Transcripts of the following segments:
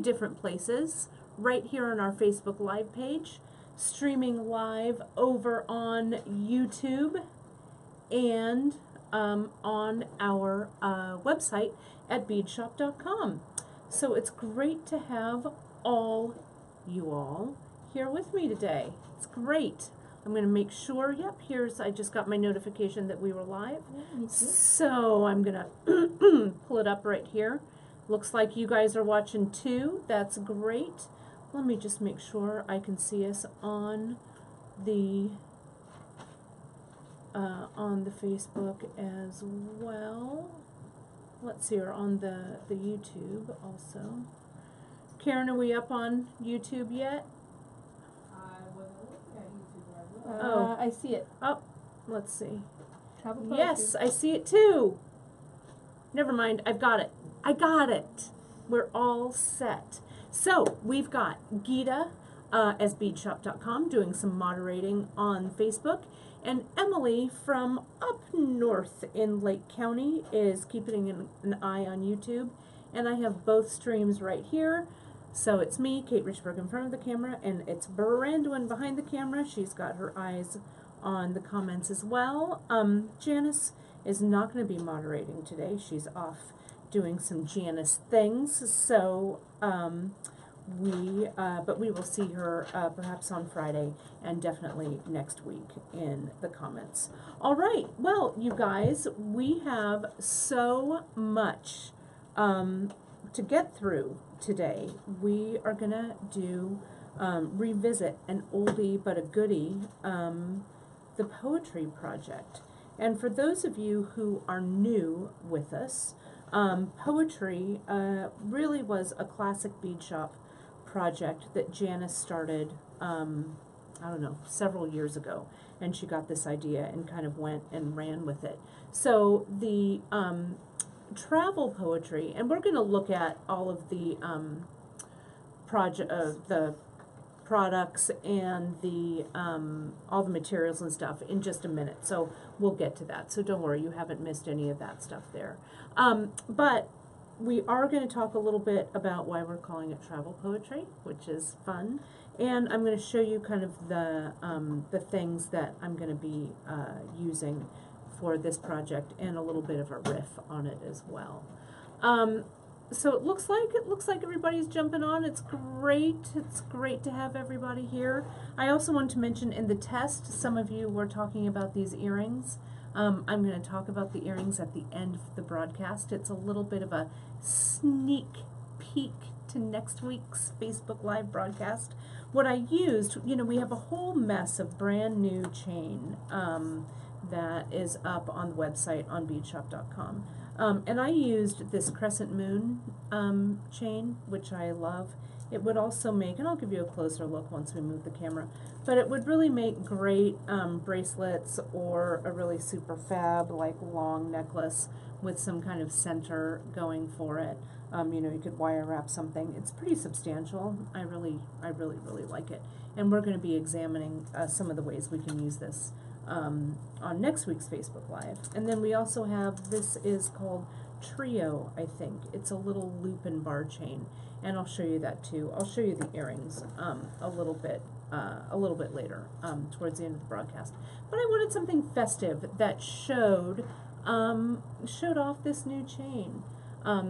different places, right here on our Facebook Live page, streaming live over on YouTube, and on our website at beadshop.com. So it's great to have you all here with me today. It's great. I'm going to make sure, yep, I just got my notification that we were live. Yeah, me too. So I'm going to pull it up right here. Looks like you guys are watching too. That's great. Let me just make sure I can see us on the Facebook as well. Let's see, or on the YouTube also. Karen, are we up on YouTube yet? I wasn't looking at YouTube right now. I see it. Oh, let's see. Travel poetry. Yes, I see it too. Never mind, I've got it. I got it. We're all set. So we've got Geeta as beadshop.com doing some moderating on Facebook, and Emily from up north in Lake County is keeping an eye on YouTube, and I have both streams right here. So it's me, Kate Richburg, in front of the camera, and it's Brandwin behind the camera. She's got her eyes on the comments as well. Janice is not going to be moderating today. She's off doing some Janice things, so but we will see her perhaps on Friday and definitely next week in the comments. All right, well, you guys, we have so much to get through today. We are gonna do revisit an oldie but a goodie, the Poetry Project. And for those of you who are new with us, poetry really was a classic bead shop project that Janice started, I don't know, several years ago, and she got this idea and kind of went and ran with it. So the travel poetry, and we're going to look at all of the the products and the all the materials and stuff in just a minute. So we'll get to that. So don't worry, you haven't missed any of that stuff there. But we are going to talk a little bit about why we're calling it travel poetry, which is fun. And I'm going to show you kind of the things that I'm going to be using for this project, and a little bit of a riff on it as well. So it looks like everybody's jumping on. It's great. It's great to have everybody here. I also want to mention in the test, some of you were talking about these earrings. I'm going to talk about the earrings at the end of the broadcast. It's a little bit of a sneak peek to next week's Facebook Live broadcast. What I used, we have a whole mess of brand new chain that is up on the website on beadshop.com. And I used this crescent moon chain, which I love. It would also make, and I'll give you a closer look once we move the camera, but it would really make great bracelets, or a really super fab, like, long necklace with some kind of center going for it. You could wire wrap something. It's pretty substantial. I really like it. And we're going to be examining some of the ways we can use this on next week's Facebook Live. And then we also have, this is called Trio, I think. It's a little loop and bar chain, and I'll show you that too. I'll show you the earrings a little bit later, towards the end of the broadcast. But I wanted something festive that showed off this new chain.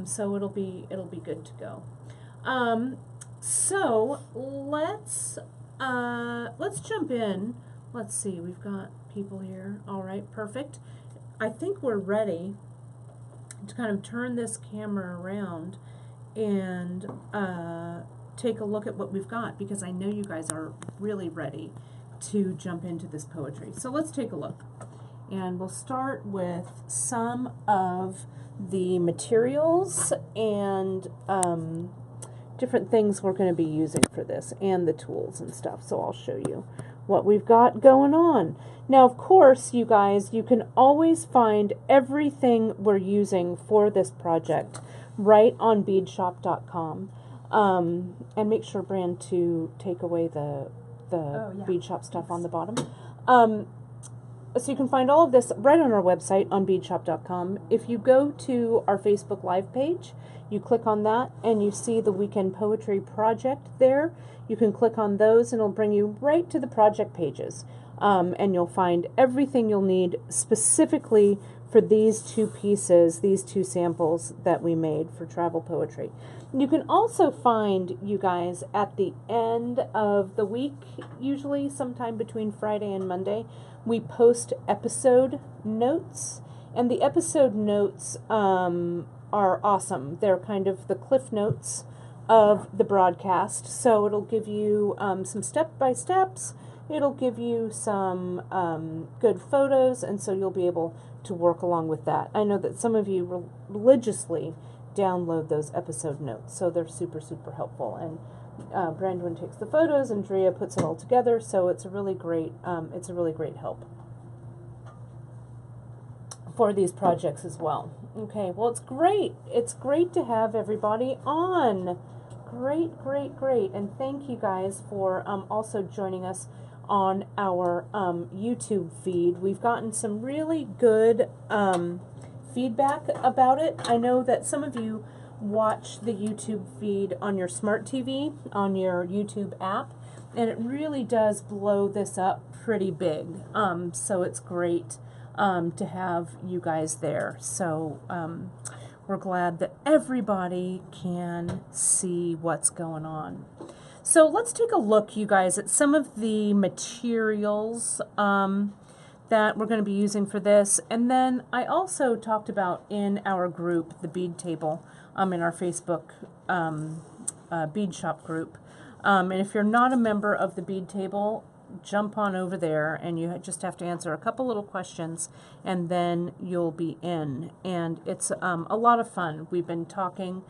So it'll be good to go. So let's jump in. Let's see, we've got people here. All right, perfect. I think we're ready to kind of turn this camera around and take a look at what we've got, because I know you guys are really ready to jump into this poetry. So let's take a look. And we'll start with some of the materials and different things we're going to be using for this, and the tools and stuff. So I'll show you what we've got going on. Now, of course, you guys, you can always find everything we're using for this project right on beadshop.com. And make sure, Brand, to take away the bead shop stuff on the bottom. so you can find all of this right on our website on beadshop.com. If you go to our Facebook Live page, you click on that and you see the Weekend Poetry Project there. You can click on those and it'll bring you right to the project pages. And you'll find everything you'll need specifically for these two pieces, these two samples that we made for travel poetry. You can also find, you guys, at the end of the week, usually sometime between Friday and Monday, we post episode notes. And the episode notes are awesome. They're kind of the cliff notes of the broadcast. So it'll give you some step-by-steps. It'll give you some good photos, and so you'll be able to work along with that. I know that some of you religiously download those episode notes, so they're super, super helpful. And Brandon takes the photos, and Drea puts it all together, so it's a really great help for these projects as well. Okay, well, it's great. It's great to have everybody on. Great, great, great. And thank you guys for also joining us on our YouTube feed. We've gotten some really good feedback about it. I know that some of you watch the YouTube feed on your smart TV, on your YouTube app, and it really does blow this up pretty big. So it's great to have you guys there. So we're glad that everybody can see what's going on. So let's take a look, you guys, at some of the materials that we're going to be using for this. And then I also talked about in our group, the bead table, in our Facebook bead shop group. And if you're not a member of the bead table, jump on over there, and you just have to answer a couple little questions, and then you'll be in. And it's a lot of fun. We've been talking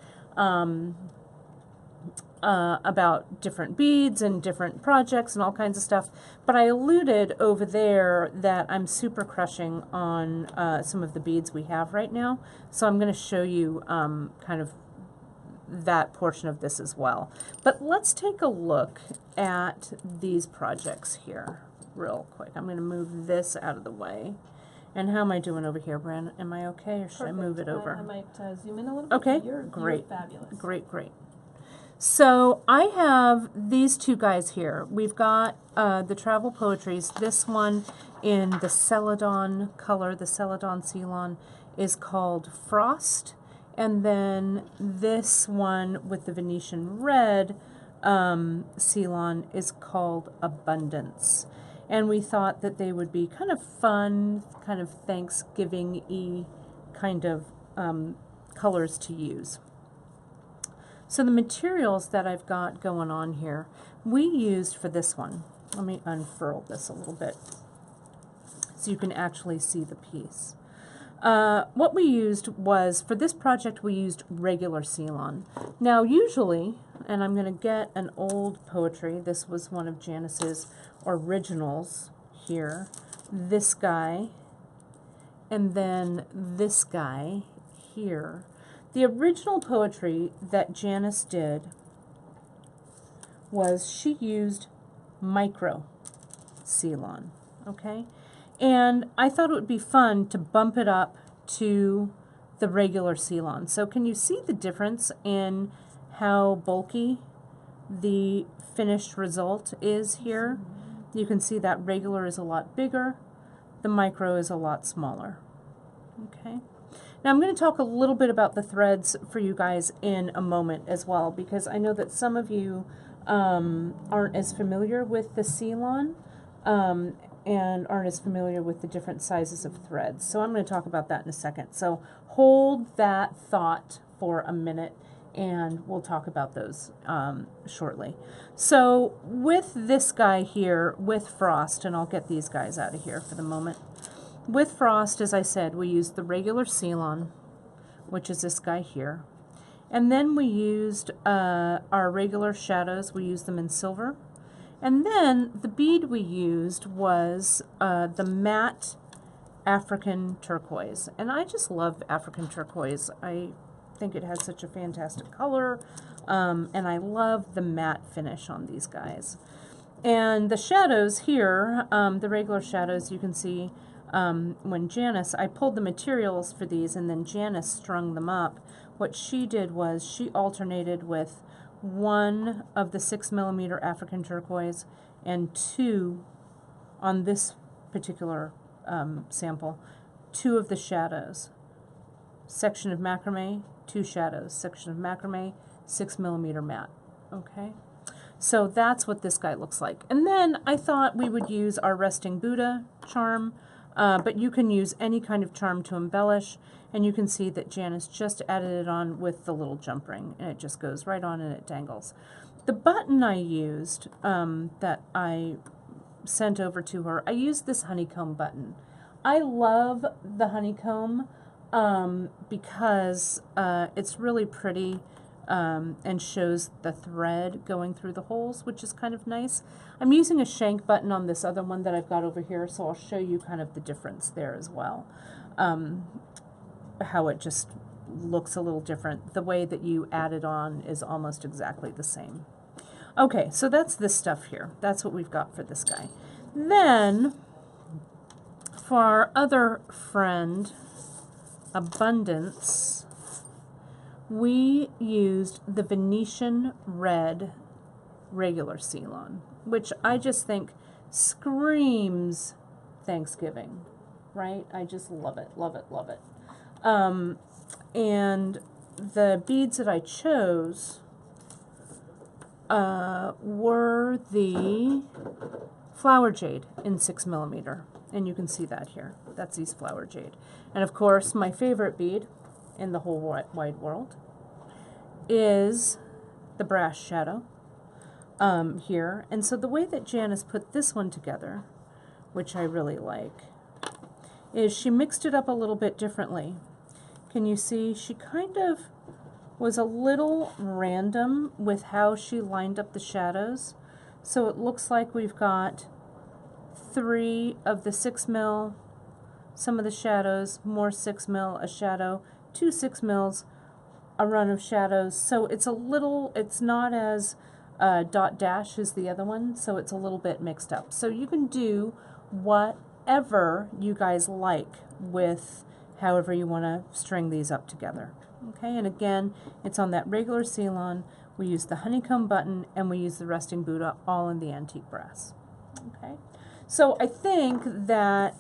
about different beads and different projects and all kinds of stuff. But I alluded over there that I'm super crushing on some of the beads we have right now. So I'm going to show you kind of that portion of this as well. But let's take a look at these projects here real quick. I'm going to move this out of the way. And how am I doing over here, Brandon? Am I okay, or should I move it over? I might zoom in a little bit. Okay, You're great. fabulous. Great, great. So I have these two guys here. We've got the Travel Poetries. This one in the Celadon color, the Celadon Ceylon, is called Frost. And then this one with the Venetian Red Ceylon is called Abundance. And we thought that they would be kind of fun, kind of Thanksgiving-y kind of colors to use. So the materials that I've got going on here, we used for this one. Let me unfurl this a little bit so you can actually see the piece. What we used was, for this project, we used regular Ceylon. Now usually, and I'm going to get an old poetry, this was one of Janice's originals here, this guy, and then this guy here. The original poetry that Janice did was she used micro Ceylon, okay? And I thought it would be fun to bump it up to the regular Ceylon. So can you see the difference in how bulky the finished result is here? You can see that regular is a lot bigger, the micro is a lot smaller, okay? Now I'm going to talk a little bit about the threads for you guys in a moment as well, because I know that some of you aren't as familiar with the Ceylon and aren't as familiar with the different sizes of threads. So I'm going to talk about that in a second. So hold that thought for a minute, and we'll talk about those shortly. So with this guy here, with Frost, and I'll get these guys out of here for the moment. With Frost, as I said, we used the regular Ceylon, which is this guy here. And then we used our regular shadows. We used them in silver. And then the bead we used was the matte African turquoise. And I just love African turquoise. I think it has such a fantastic color. And I love the matte finish on these guys. And the shadows here, the regular shadows, you can see, when Janice, I pulled the materials for these and then Janice strung them up. What she did was she alternated with one of the 6mm African turquoise and two on this particular sample, two of the shadows. Section of macrame, two shadows. Section of macrame, 6mm matte. Okay, so that's what this guy looks like. And then I thought we would use our resting Buddha charm, but you can use any kind of charm to embellish. And you can see that Janice just added it on with the little jump ring, and it just goes right on and it dangles. The button I used that I sent over to her, I used this honeycomb button. I love the honeycomb because it's really pretty and shows the thread going through the holes, which is kind of nice. I'm using a shank button on this other one that I've got over here, so I'll show you kind of the difference there as well. How it just looks a little different. The way that you add it on is almost exactly the same. Okay, so that's this stuff here. That's what we've got for this guy. Then, for our other friend, Abundance, we used the Venetian Red regular Ceylon, which I just think screams Thanksgiving, right? I just love it, love it, love it. And the beads that I chose were the flower jade in 6mm, and you can see that here. That's these flower jade. And of course, my favorite bead in the whole wide world is the brass shadow here. And so the way that Janice put this one together, which I really like, is she mixed it up a little bit differently. Can you see? She kind of was a little random with how she lined up the shadows. So it looks like we've got 3 of the 6mm, some of the shadows, more 6mm, a shadow, 2 6mm, a run of shadows. So it's a little, it's not as dot dash as the other one, so it's a little bit mixed up. So you can do whatever you guys like with however you want to string these up together. Okay, and again, it's on that regular Ceylon. We use the honeycomb button and we use the resting Buddha, all in the antique brass. Okay, so I think that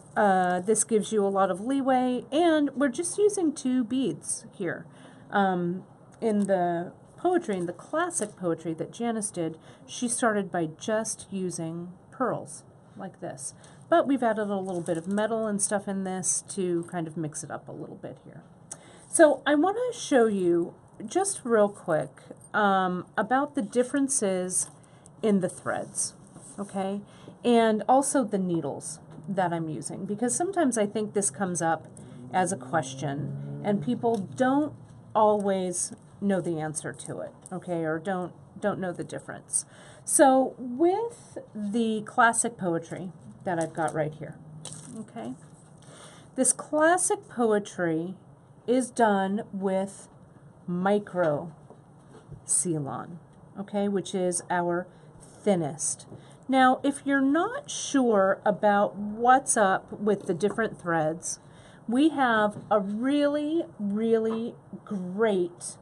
this gives you a lot of leeway, and we're just using 2 beads here. In the poetry, in the classic poetry that Janice did, she started by just using pearls like this. But we've added a little bit of metal and stuff in this to kind of mix it up a little bit here. So I want to show you just real quick about the differences in the threads, okay? And also the needles that I'm using, because sometimes I think this comes up as a question and people don't always know the answer to it, okay, or don't know the difference. So with the classic poetry that I've got right here, okay, this classic poetry is done with micro Ceylon, okay, which is our thinnest. Now, if you're not sure about what's up with the different threads, we have a really, really great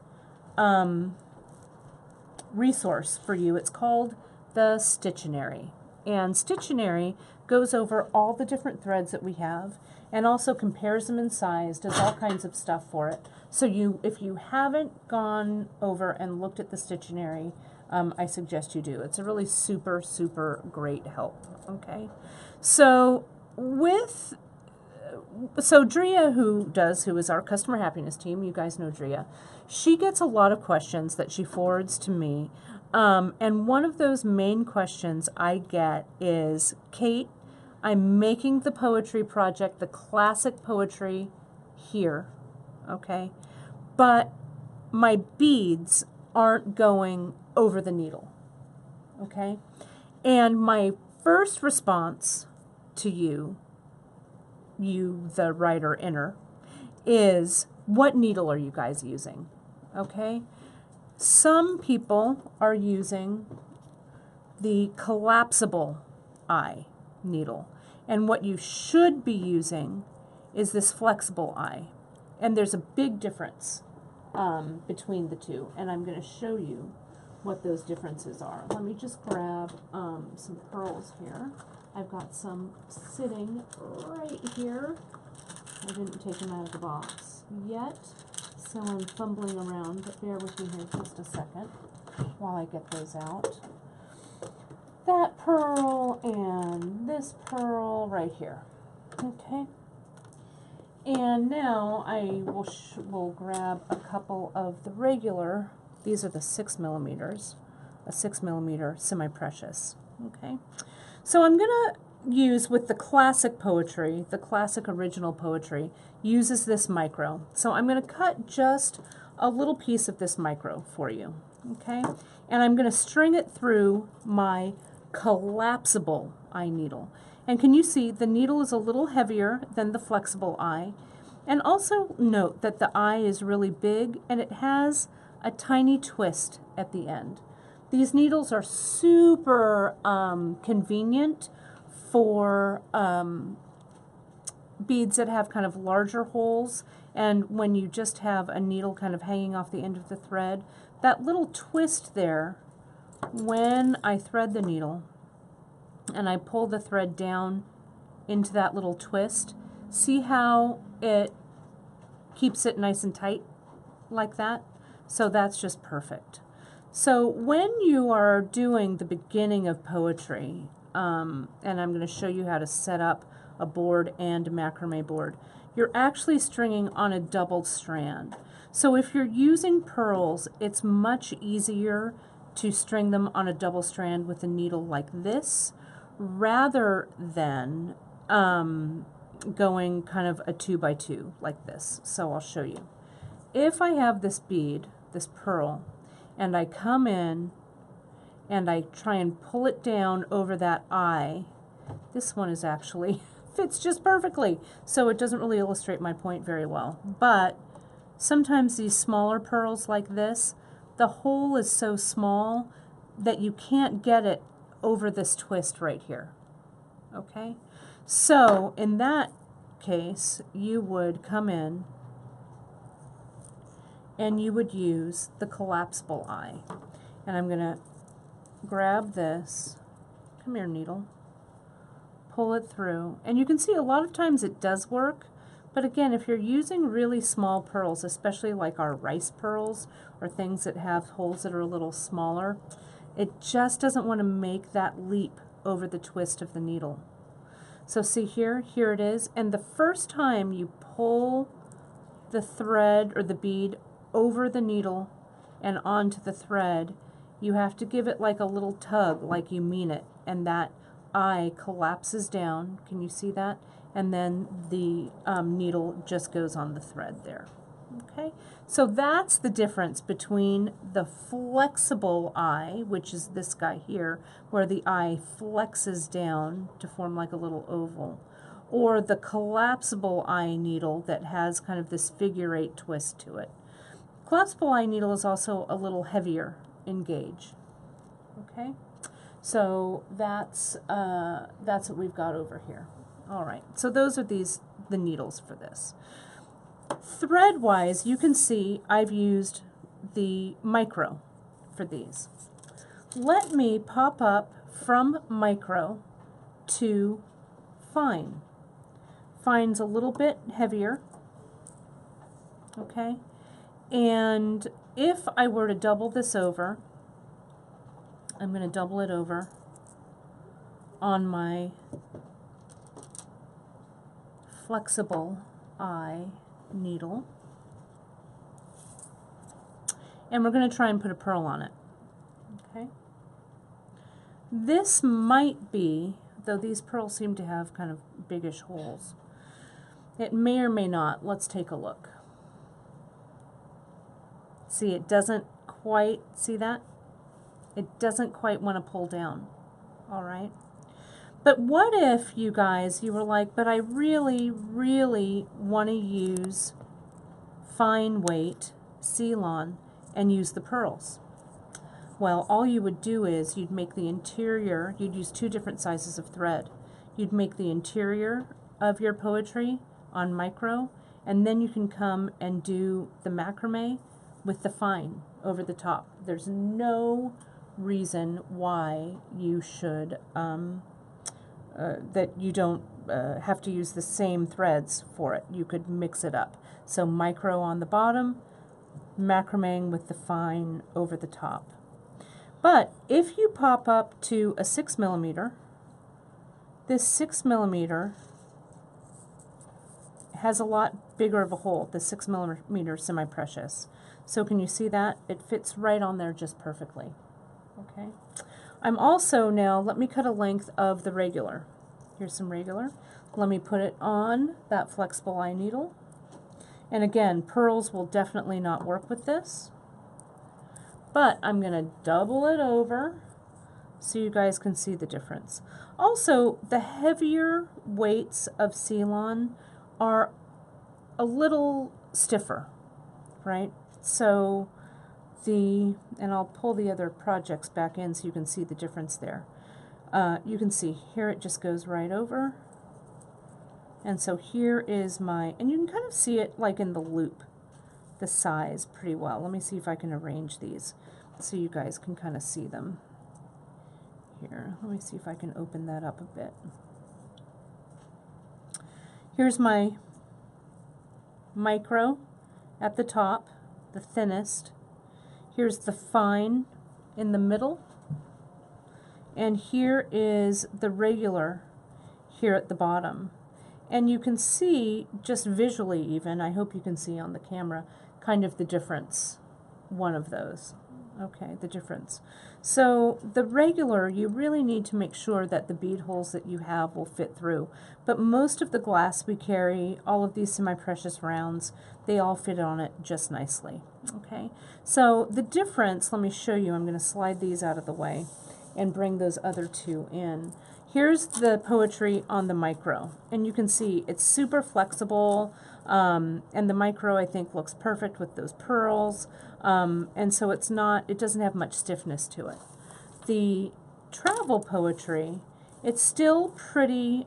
resource for you. It's called the Stittionary. And Stittionary goes over all the different threads that we have and also compares them in size, does all kinds of stuff for it. So if you haven't gone over and looked at the Stittionary, I suggest you do. It's a really super, super great help, okay? So Drea, who is our customer happiness team, you guys know Drea, she gets a lot of questions that she forwards to me. And one of those main questions I get is, Kate, I'm making the poetry project, the classic poetry here, okay? But my beads aren't going over the needle, okay? And my first response to you, the writer inner, is, what needle are you guys using, okay? Some people are using the collapsible eye needle. And what you should be using is this flexible eye. And there's a big difference between the two. And I'm going to show you what those differences are. Let me just grab some pearls here. I've got some sitting right here. I didn't take them out of the box yet, so I'm fumbling around, but bear with me here just a second while I get those out. That pearl and this pearl right here. Okay. And now I will grab a couple of the regular, these are the 6 millimeters, a 6 millimeter semi-precious. Okay. So I'm gonna use with the classic poetry, the classic original poetry, uses this micro. So I'm gonna cut just a little piece of this micro for you. Okay. And I'm gonna string it through my collapsible eye needle. And can you see the needle is a little heavier than the flexible eye? And also note that the eye is really big and it has a tiny twist at the end. These needles are super convenient for beads that have kind of larger holes, and when you just have a needle kind of hanging off the end of the thread, that little twist there, when I thread the needle and I pull the thread down into that little twist, see how it keeps it nice and tight like that? So that's just perfect. So when you are doing the beginning of poetry, and I'm going to show you how to set up a board and a macrame board, you're actually stringing on a doubled strand. So if you're using pearls, it's much easier to string them on a double strand with a needle like this, rather than going kind of a 2 by 2 like this. So I'll show you. If I have this bead, this pearl, and I come in and I try and pull it down over that eye, this one is actually fits just perfectly, so it doesn't really illustrate my point very well. But sometimes these smaller pearls like this, the hole is so small that you can't get it over this twist right here. Okay? So in that case, you would come in and you would use the collapsible eye. And I'm going to grab this, come here needle, pull it through, and you can see a lot of times it does work, but again, if you're using really small pearls, especially like our rice pearls or things that have holes that are a little smaller, it just doesn't want to make that leap over the twist of the needle. So see here it is, and the first time you pull the thread or the bead over the needle and onto the thread, you have to give it like a little tug, like you mean it, and that eye collapses down. Can you see that? And then the needle just goes on the thread there. Okay, so that's the difference between the flexible eye, which is this guy here, where the eye flexes down to form like a little oval, or the collapsible eye needle that has kind of this figure 8 twist to it. Collapsible eye needle is also a little heavier in gauge. Okay, so that's what we've got over here. All right, so those are the needles for this. Thread-wise, you can see I've used the micro for these. Let me pop up from micro to fine. Fine's a little bit heavier, okay? And if I were to double this over, I'm going to double it over on my flexible eye needle, and we're going to try and put a pearl on it. Okay. This might be, though these pearls seem to have kind of biggish holes, it may or may not. Let's take a look. See, it doesn't quite, see that? It doesn't quite want to pull down. All right. But what if, you guys, you were like, but I really, really want to use fine weight Ceylon and use the pearls? Well, all you would do is you'd make the interior, you'd use 2 different sizes of thread. you'd make the interior of your poetry on micro, and then you can come and do the macrame with the fine over the top. There's no reason why you should, that you don't have to use the same threads for it. You could mix it up. So micro on the bottom, macrameing with the fine over the top. But if you pop up to a 6mm, this 6mm has a lot bigger of a hole, the 6mm semi-precious. So can you see that? It fits right on there just perfectly. Okay. I'm also now, let me cut a length of the regular. Here's some regular. Let me put it on that flexible eye needle. And again, pearls will definitely not work with this. But I'm going to double it over so you guys can see the difference. Also, the heavier weights of Ceylon are a little stiffer, right? So and I'll pull the other projects back in so you can see the difference there. You can see here it just goes right over. And so here is and you can kind of see it like in the loop, the size pretty well. Let me see if I can arrange these so you guys can kind of see them. Here, let me see if I can open that up a bit. Here's my micro at the top, the thinnest. Here's the fine in the middle. And here is the regular here at the bottom. And you can see, just visually even, I hope you can see on the camera, kind of the difference, one of those. Okay, the difference. So the regular, you really need to make sure that the bead holes that you have will fit through. But most of the glass we carry, all of these semi-precious rounds, they all fit on it just nicely. Okay, so the difference, let me show you. I'm going to slide these out of the way and bring those other two in. Here's the poetry on the micro, and you can see it's super flexible, and the micro I think looks perfect with those pearls, and so it doesn't have much stiffness to it. The travel poetry, it's still pretty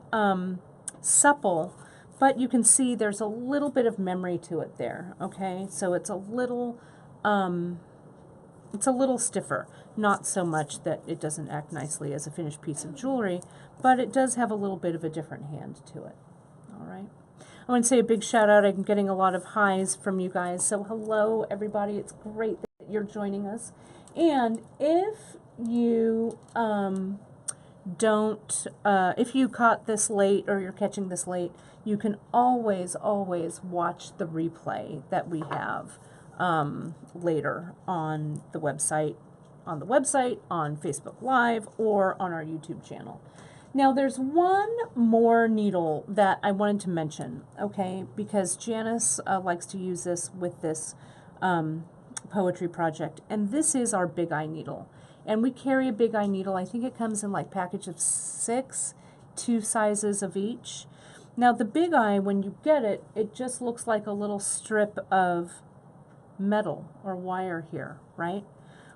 supple, but you can see there's a little bit of memory to it there, okay? So it's a little stiffer. Not so much that it doesn't act nicely as a finished piece of jewelry, but it does have a little bit of a different hand to it. All right. I want to say a big shout out. I'm getting a lot of highs from you guys. So hello, everybody. It's great that you're joining us. And if you if you caught this late or you're catching this late, you can always watch the replay that we have later on the website, on Facebook Live, or on our YouTube channel. Now there's one more needle that I wanted to mention, okay, because Janice likes to use this with this poetry project, and this is our Big Eye needle. And we carry a Big Eye needle. I think it comes in like package of 6, 2 sizes of each. Now the Big Eye, when you get it, it just looks like a little strip of metal or wire here, right?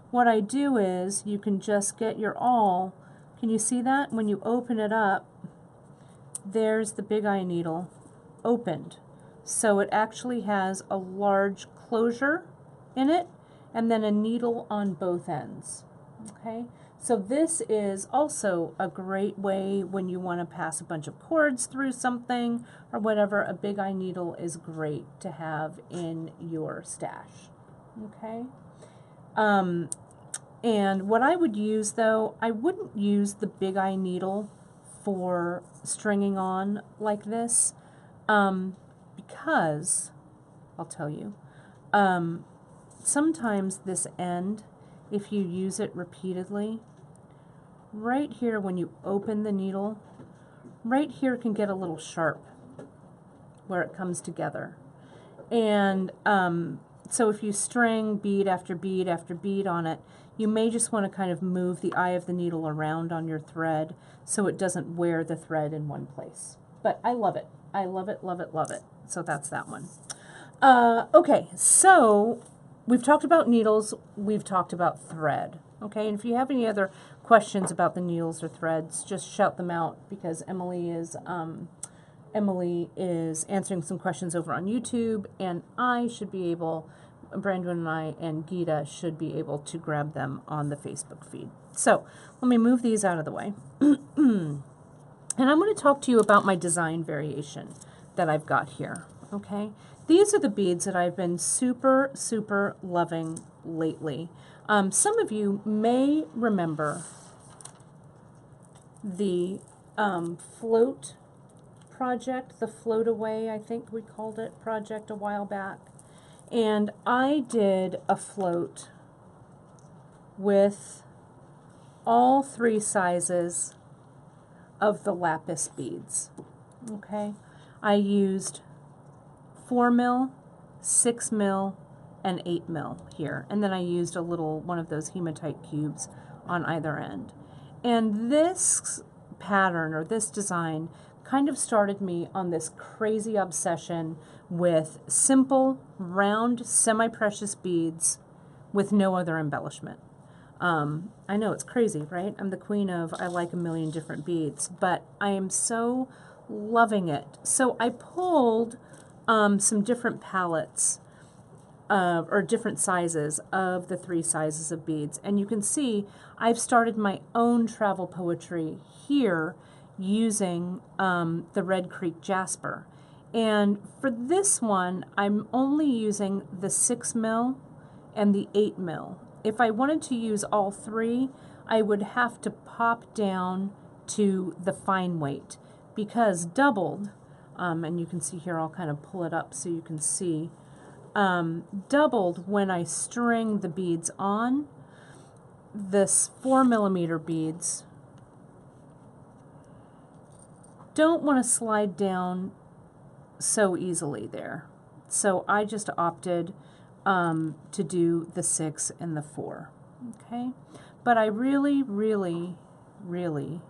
What I do is you can just get your awl. Can you see that? When you open it up, there's the Big Eye needle opened. So it actually has a large closure in it and then a needle on both ends. Okay, so this is also a great way when you want to pass a bunch of cords through something or whatever. A Big Eye needle is great to have in your stash. Okay. And what I would use, though, I wouldn't use the Big Eye needle for stringing on like this, because, I'll tell you, sometimes this end, if you use it repeatedly, right here when you open the needle, right here can get a little sharp where it comes together. And so if you string bead after bead after bead on it, you may just want to kind of move the eye of the needle around on your thread so it doesn't wear the thread in one place. But I love it. I love it, love it, love it. So that's that one. Okay, so we've talked about needles, we've talked about thread. Okay, and if you have any other questions about the needles or threads, just shout them out, because Emily is answering some questions over on YouTube, and I should be able, Brandon and I and Gita should be able to grab them on the Facebook feed. So let me move these out of the way. And I'm going to talk to you about my design variation that I've got here, okay? These are the beads that I've been super, super loving lately. Some of you may remember the float project, the float away, I think we called it, project a while back. And I did a float with all 3 sizes of the lapis beads, okay? I used 4 mil, 6 mil, and 8 mil here. And then I used a little one of those hematite cubes on either end. And this pattern, or this design, kind of started me on this crazy obsession with simple, round, semi-precious beads with no other embellishment. I know it's crazy, right? I'm the queen of I like a million different beads, but I am so loving it. So I pulled some different palettes or different sizes of the 3 sizes of beads. And you can see I've started my own travel poetry here using the Red Creek Jasper. And for this one, I'm only using the 6 mil and the 8 mil. If I wanted to use all 3, I would have to pop down to the fine weight, because doubled, and you can see here, I'll kind of pull it up so you can see, doubled when I string the beads on, this 4 millimeter beads don't want to slide down so easily there. So I just opted to do the 6 and the 4, okay? But I really, really, really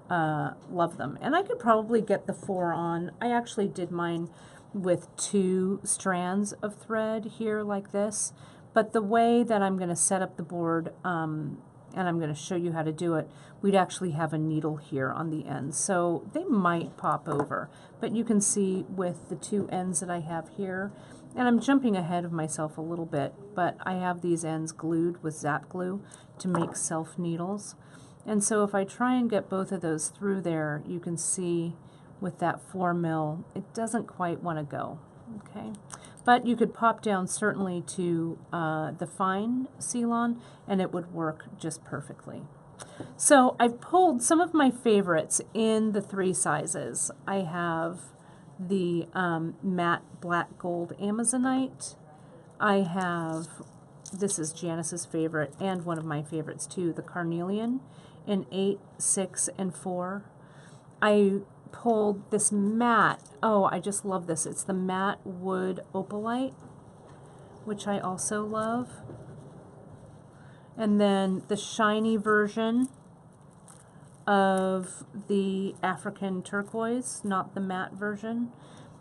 love them. And I could probably get the 4 on. I actually did mine with 2 strands of thread here like this. But the way that I'm going to set up the board, and I'm going to show you how to do it, we'd actually have a needle here on the end. So they might pop over. But you can see with the 2 ends that I have here, and I'm jumping ahead of myself a little bit, but I have these ends glued with Zap Glue to make self needles. And so if I try and get both of those through there, you can see with that 4 mil, it doesn't quite want to go, okay? But you could pop down certainly to the fine Ceylon, and it would work just perfectly. So I've pulled some of my favorites in the 3 sizes. I have the matte black gold Amazonite. I have, this is Janice's favorite and one of my favorites too, the Carnelian in 8, 6, and 4. I pulled this matte, oh, I just love this. It's the matte wood opalite, which I also love. And then the shiny version of the African turquoise, not the matte version.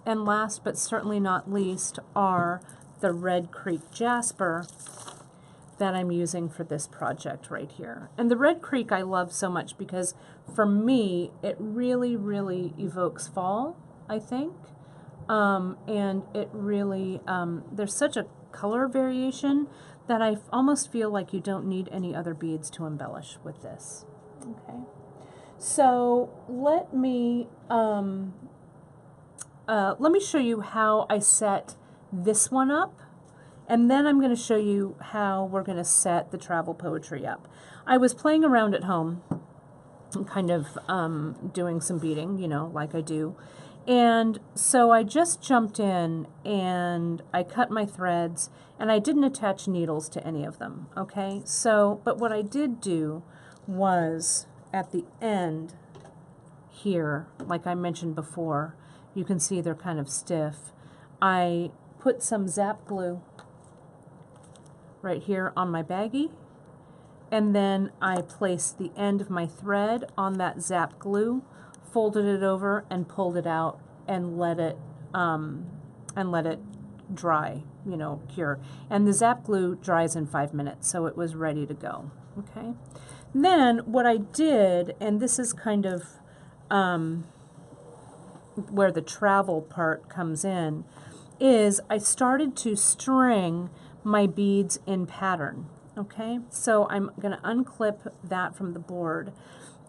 And last but certainly not least are the Red Creek Jasper that I'm using for this project right here. And the Red Creek I love so much because for me it really, really evokes fall, I think. And it really, there's such a color variation that I almost feel like you don't need any other beads to embellish with this. Okay. So let me show you how I set this one up, and then I'm going to show you how we're going to set the travel poetry up. I was playing around at home, kind of doing some beading, you know, like I do, and so I just jumped in and I cut my threads, and I didn't attach needles to any of them, okay? So, but what I did do was at the end here, like I mentioned before, you can see they're kind of stiff. I put some Zap Glue right here on my baggie, and then I placed the end of my thread on that Zap Glue, folded it over, and pulled it out and let it dry, you know, cure. And the Zap Glue dries in 5 minutes, so it was ready to go. Okay. Then what I did, and this is kind of where the travel part comes in, is I started to string my beads in pattern. Okay, so I'm going to unclip that from the board.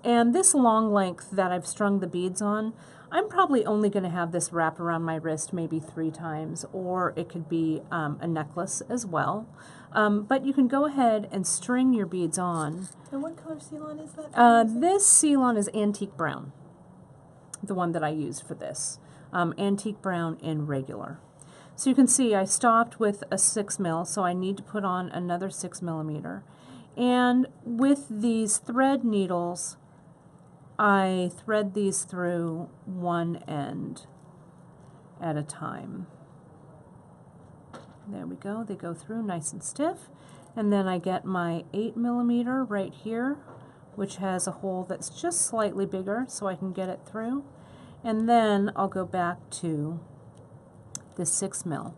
And this long length that I've strung the beads on, I'm probably only going to have this wrap around my wrist maybe 3 times, or it could be a necklace as well. But you can go ahead and string your beads on. And what color Ceylon is that? This Ceylon is antique brown, the one that I used for this. Antique brown in regular. So you can see I stopped with a 6 mil, so I need to put on another 6 millimeter. And with these thread needles, I thread these through one end at a time. There we go, they go through nice and stiff. And then I get my 8 millimeter right here, which has a hole that's just slightly bigger so I can get it through. And then I'll go back to the 6 mil.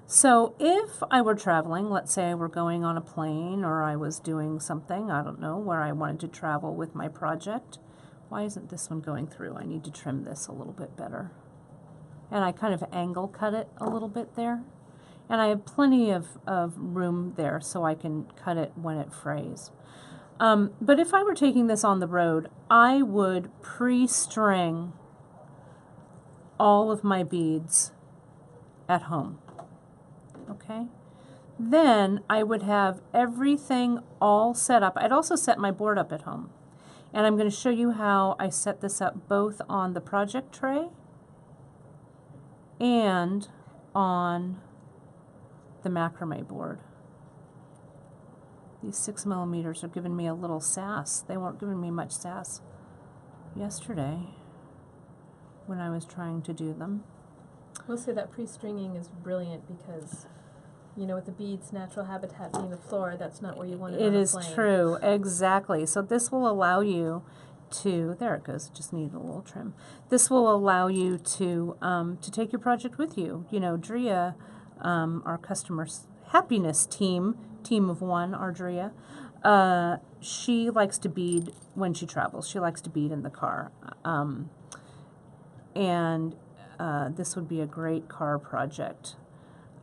So if I were traveling, let's say I were going on a plane, or I was doing something, I don't know, where I wanted to travel with my project. Why isn't this one going through? I need to trim this a little bit better. And I kind of angle cut it a little bit there. And I have plenty of room there so I can cut it when it frays. But if I were taking this on the road, I would pre-string all of my beads at home. Okay? Then I would have everything all set up. I'd also set my board up at home. And I'm going to show you how I set this up both on the project tray and on the macrame board. These 6 millimeters are giving me a little sass. They weren't giving me much sass yesterday when I was trying to do them. We'll say that pre-stringing is brilliant because, you know, with the beads' natural habitat being the floor, that's not where you want it on a plane. It is true, exactly. So this will allow you to, there it goes, just need a little trim. This will allow you to take your project with you. You know, Drea, our customer happiness team of one, our Drea, she likes to bead when she travels. She likes to bead in the car. This would be a great car project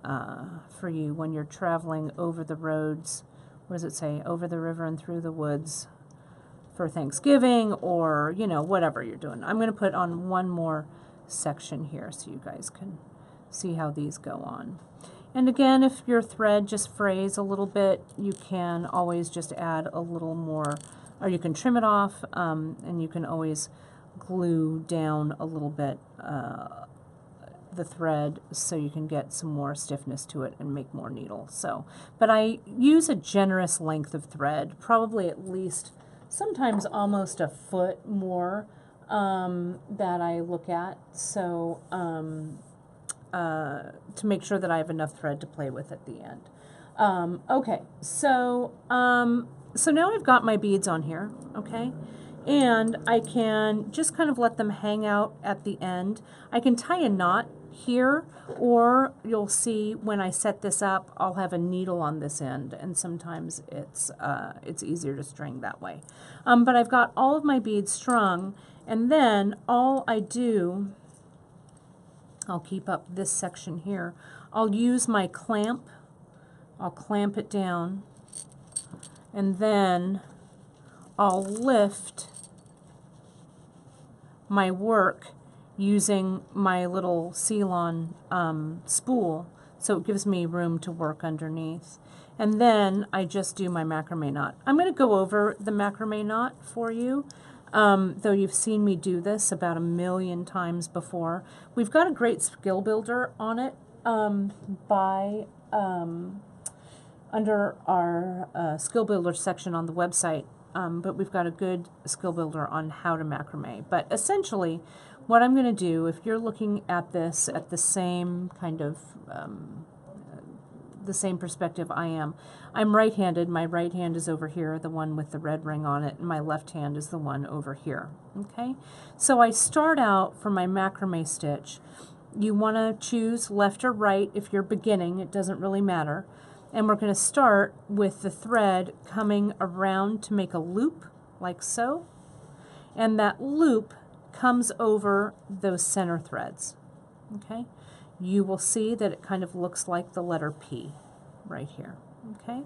for you when you're traveling over the roads. What does it say? Over the river and through the woods for Thanksgiving, or, you know, whatever you're doing. I'm going to put on one more section here so you guys can see how these go on. And again, if your thread just frays a little bit, you can always just add a little more, or you can trim it off, and you can always glue down a little bit the thread so you can get some more stiffness to it and make more needle. So, but I use a generous length of thread, probably at least sometimes almost a foot more that I look at. So to make sure that I have enough thread to play with at the end. Okay, so now I've got my beads on here, okay? And I can just kind of let them hang out at the end. I can tie a knot here, or you'll see when I set this up, I'll have a needle on this end, and sometimes it's easier to string that way. But I've got all of my beads strung, and then all I do, I'll keep up this section here. I'll use my clamp. I'll clamp it down, and then I'll lift my work using my little Ceylon spool, so it gives me room to work underneath. And then I just do my macrame knot. I'm going to go over the macrame knot for you, though you've seen me do this about 1,000,000 times before. We've got a great skill builder on it under our skill builder section on the website. But we've got a good skill builder on how to macrame. But essentially, what I'm going to do, if you're looking at this at the same kind of, the same perspective I am, I'm right-handed. My right hand is over here, the one with the red ring on it, and my left hand is the one over here, okay? So I start out for my macrame stitch. You want to choose left or right if you're beginning. It doesn't really matter. And we're going to start with the thread coming around to make a loop, like so. And that loop comes over those center threads, okay? You will see that it kind of looks like the letter P right here, okay?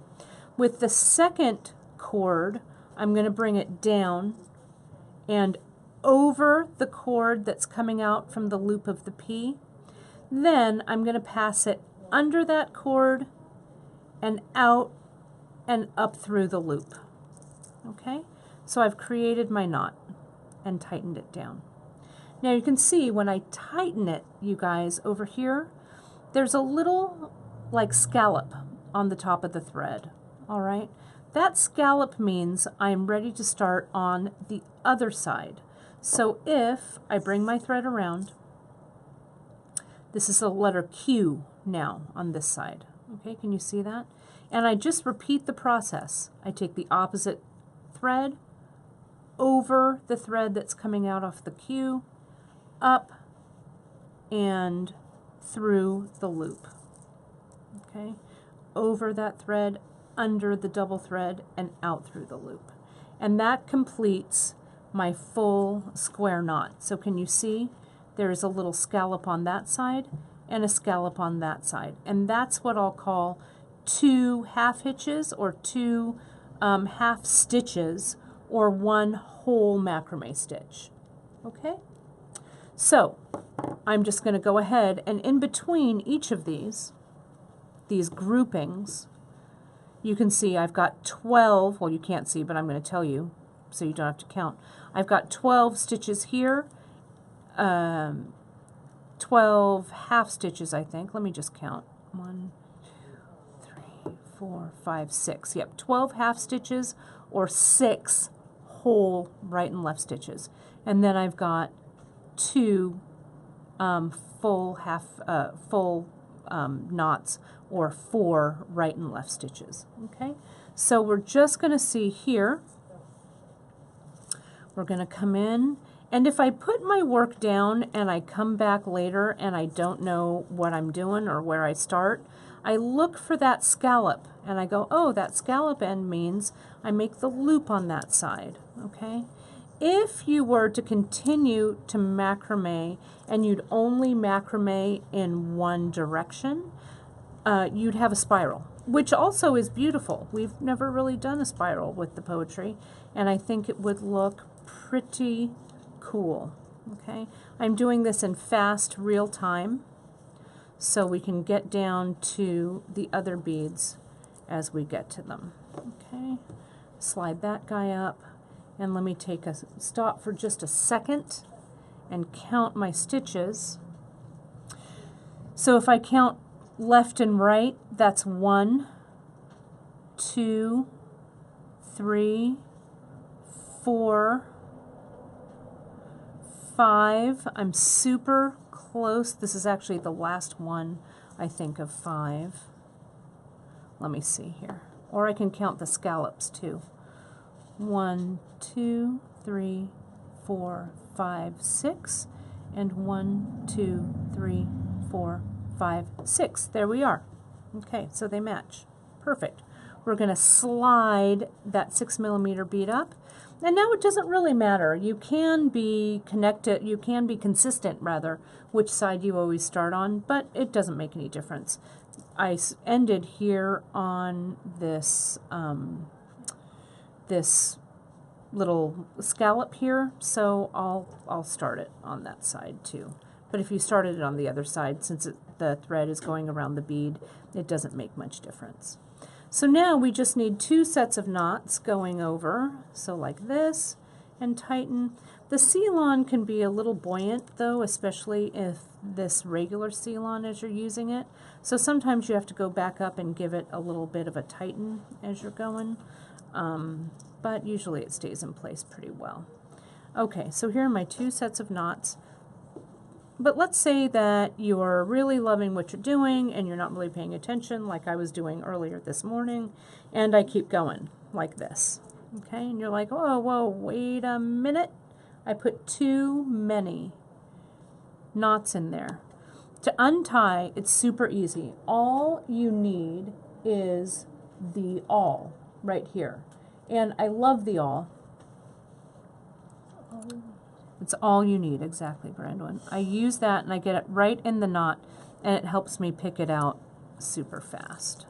With the second cord, I'm going to bring it down and over the cord that's coming out from the loop of the P. Then I'm going to pass it under that cord and out and up through the loop, okay? So I've created my knot and tightened it down. Now you can see when I tighten it, you guys, over here, there's a little like scallop on the top of the thread, all right? That scallop means I'm ready to start on the other side. So if I bring my thread around, this is a letter Q now on this side, okay? Can you see that? And I just repeat the process. I take the opposite thread over the thread that's coming out off the Q, up and through the loop, okay? Over that thread, under the double thread, and out through the loop. And that completes my full square knot. So can you see there's a little scallop on that side and a scallop on that side. And that's what I'll call 2 half hitches or 2 half stitches or 1 whole macrame stitch, okay? So I'm just going to go ahead and in between each of these groupings, you can see I've got 12, well you can't see but I'm going to tell you so you don't have to count. I've got 12 stitches here, 12 half stitches I think. Let me just count. 1, 2, 3, 4, 5, 6. Yep, 12 half stitches or 6 whole right and left stitches. And then I've got 2 full knots or 4 right and left stitches. Okay, so we're just going to see here, we're going to come in, and if I put my work down and I come back later and I don't know what I'm doing or where I start, I look for that scallop and I go, oh, that scallop end means I make the loop on that side, okay? If you were to continue to macrame and you'd only macrame in one direction, you'd have a spiral, which also is beautiful. We've never really done a spiral with the poetry, and I think it would look pretty cool, okay? I'm doing this in fast, real time, so we can get down to the other beads as we get to them, okay? Slide that guy up. And let me take a stop for just a second and count my stitches. So if I count left and right, that's 1, 2, 3, 4, 5. I'm super close. This is actually the last one, I think, of 5. Let me see here. Or I can count the scallops too. 1, 2, 3, 4, 5, 6, and 1, 2, 3, 4, 5, 6. There we are. Okay, so they match. Perfect. We're going to slide that 6mm bead up, and now it doesn't really matter. You can be connected, you can be consistent rather, which side you always start on, but it doesn't make any difference. I ended here on this this little scallop here, so I'll start it on that side too. But if you started it on the other side, since the thread is going around the bead, it doesn't make much difference. So now we just need 2 sets of knots going over, so like this, and tighten. The seal-on can be a little buoyant though, especially if this regular seal-on as you're using it. So sometimes you have to go back up and give it a little bit of a tighten as you're going. But usually it stays in place pretty well. Okay, so here are my 2 sets of knots. But let's say that you're really loving what you're doing and you're not really paying attention like I was doing earlier this morning, and I keep going like this. Okay, and you're like, oh, whoa, wait a minute. I put too many knots in there. To untie, it's super easy. All you need is the awl right here. And I love the awl. It's all you need, exactly, Brandon. I use that and I get it right in the knot, and it helps me pick it out super fast.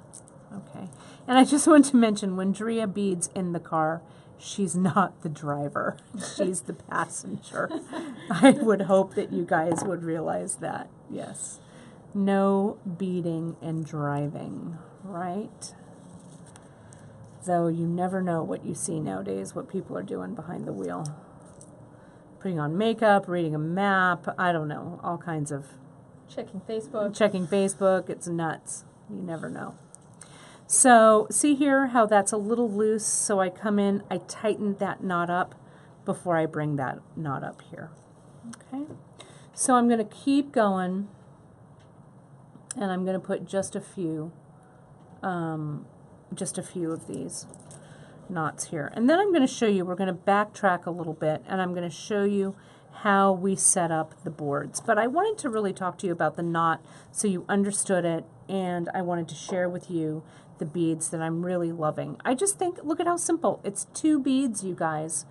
Okay, and I just want to mention, when Drea beads in the car, she's not the driver. She's the passenger. I would hope that you guys would realize that, yes. No beading and driving, right? Though you never know what you see nowadays, what people are doing behind the wheel. Putting on makeup, reading a map, I don't know, all kinds of... Checking Facebook. Checking Facebook, it's nuts. You never know. So, see here how that's a little loose, so I come in, I tighten that knot up before I bring that knot up here. Okay? So I'm going to keep going, and I'm going to put just a few of these knots here. And then I'm going to show you, we're going to backtrack a little bit, and I'm going to show you how we set up the boards. But I wanted to really talk to you about the knot so you understood it, and I wanted to share with you the beads that I'm really loving. I just think, look at how simple. It's 2 beads, you guys.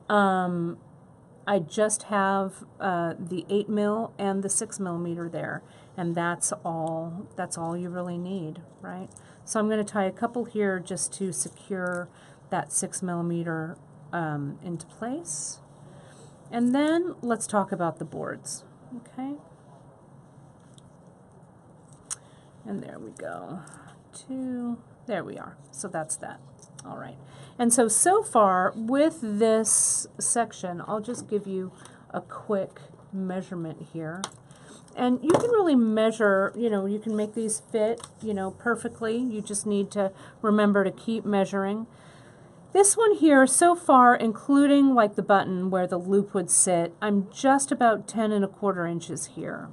I just have the 8 mil and the 6 millimeter there, and that's all you really need, right? So I'm going to tie a couple here just to secure that 6 millimeter into place. And then let's talk about the boards, okay? And there we go. 2, there we are. So that's that. All right. And so far with this section, I'll just give you a quick measurement here. And you can really measure, you know, you can make these fit, you know, perfectly. You just need to remember to keep measuring. This one here, so far, including like the button where the loop would sit, I'm just about 10 1/4 inches here.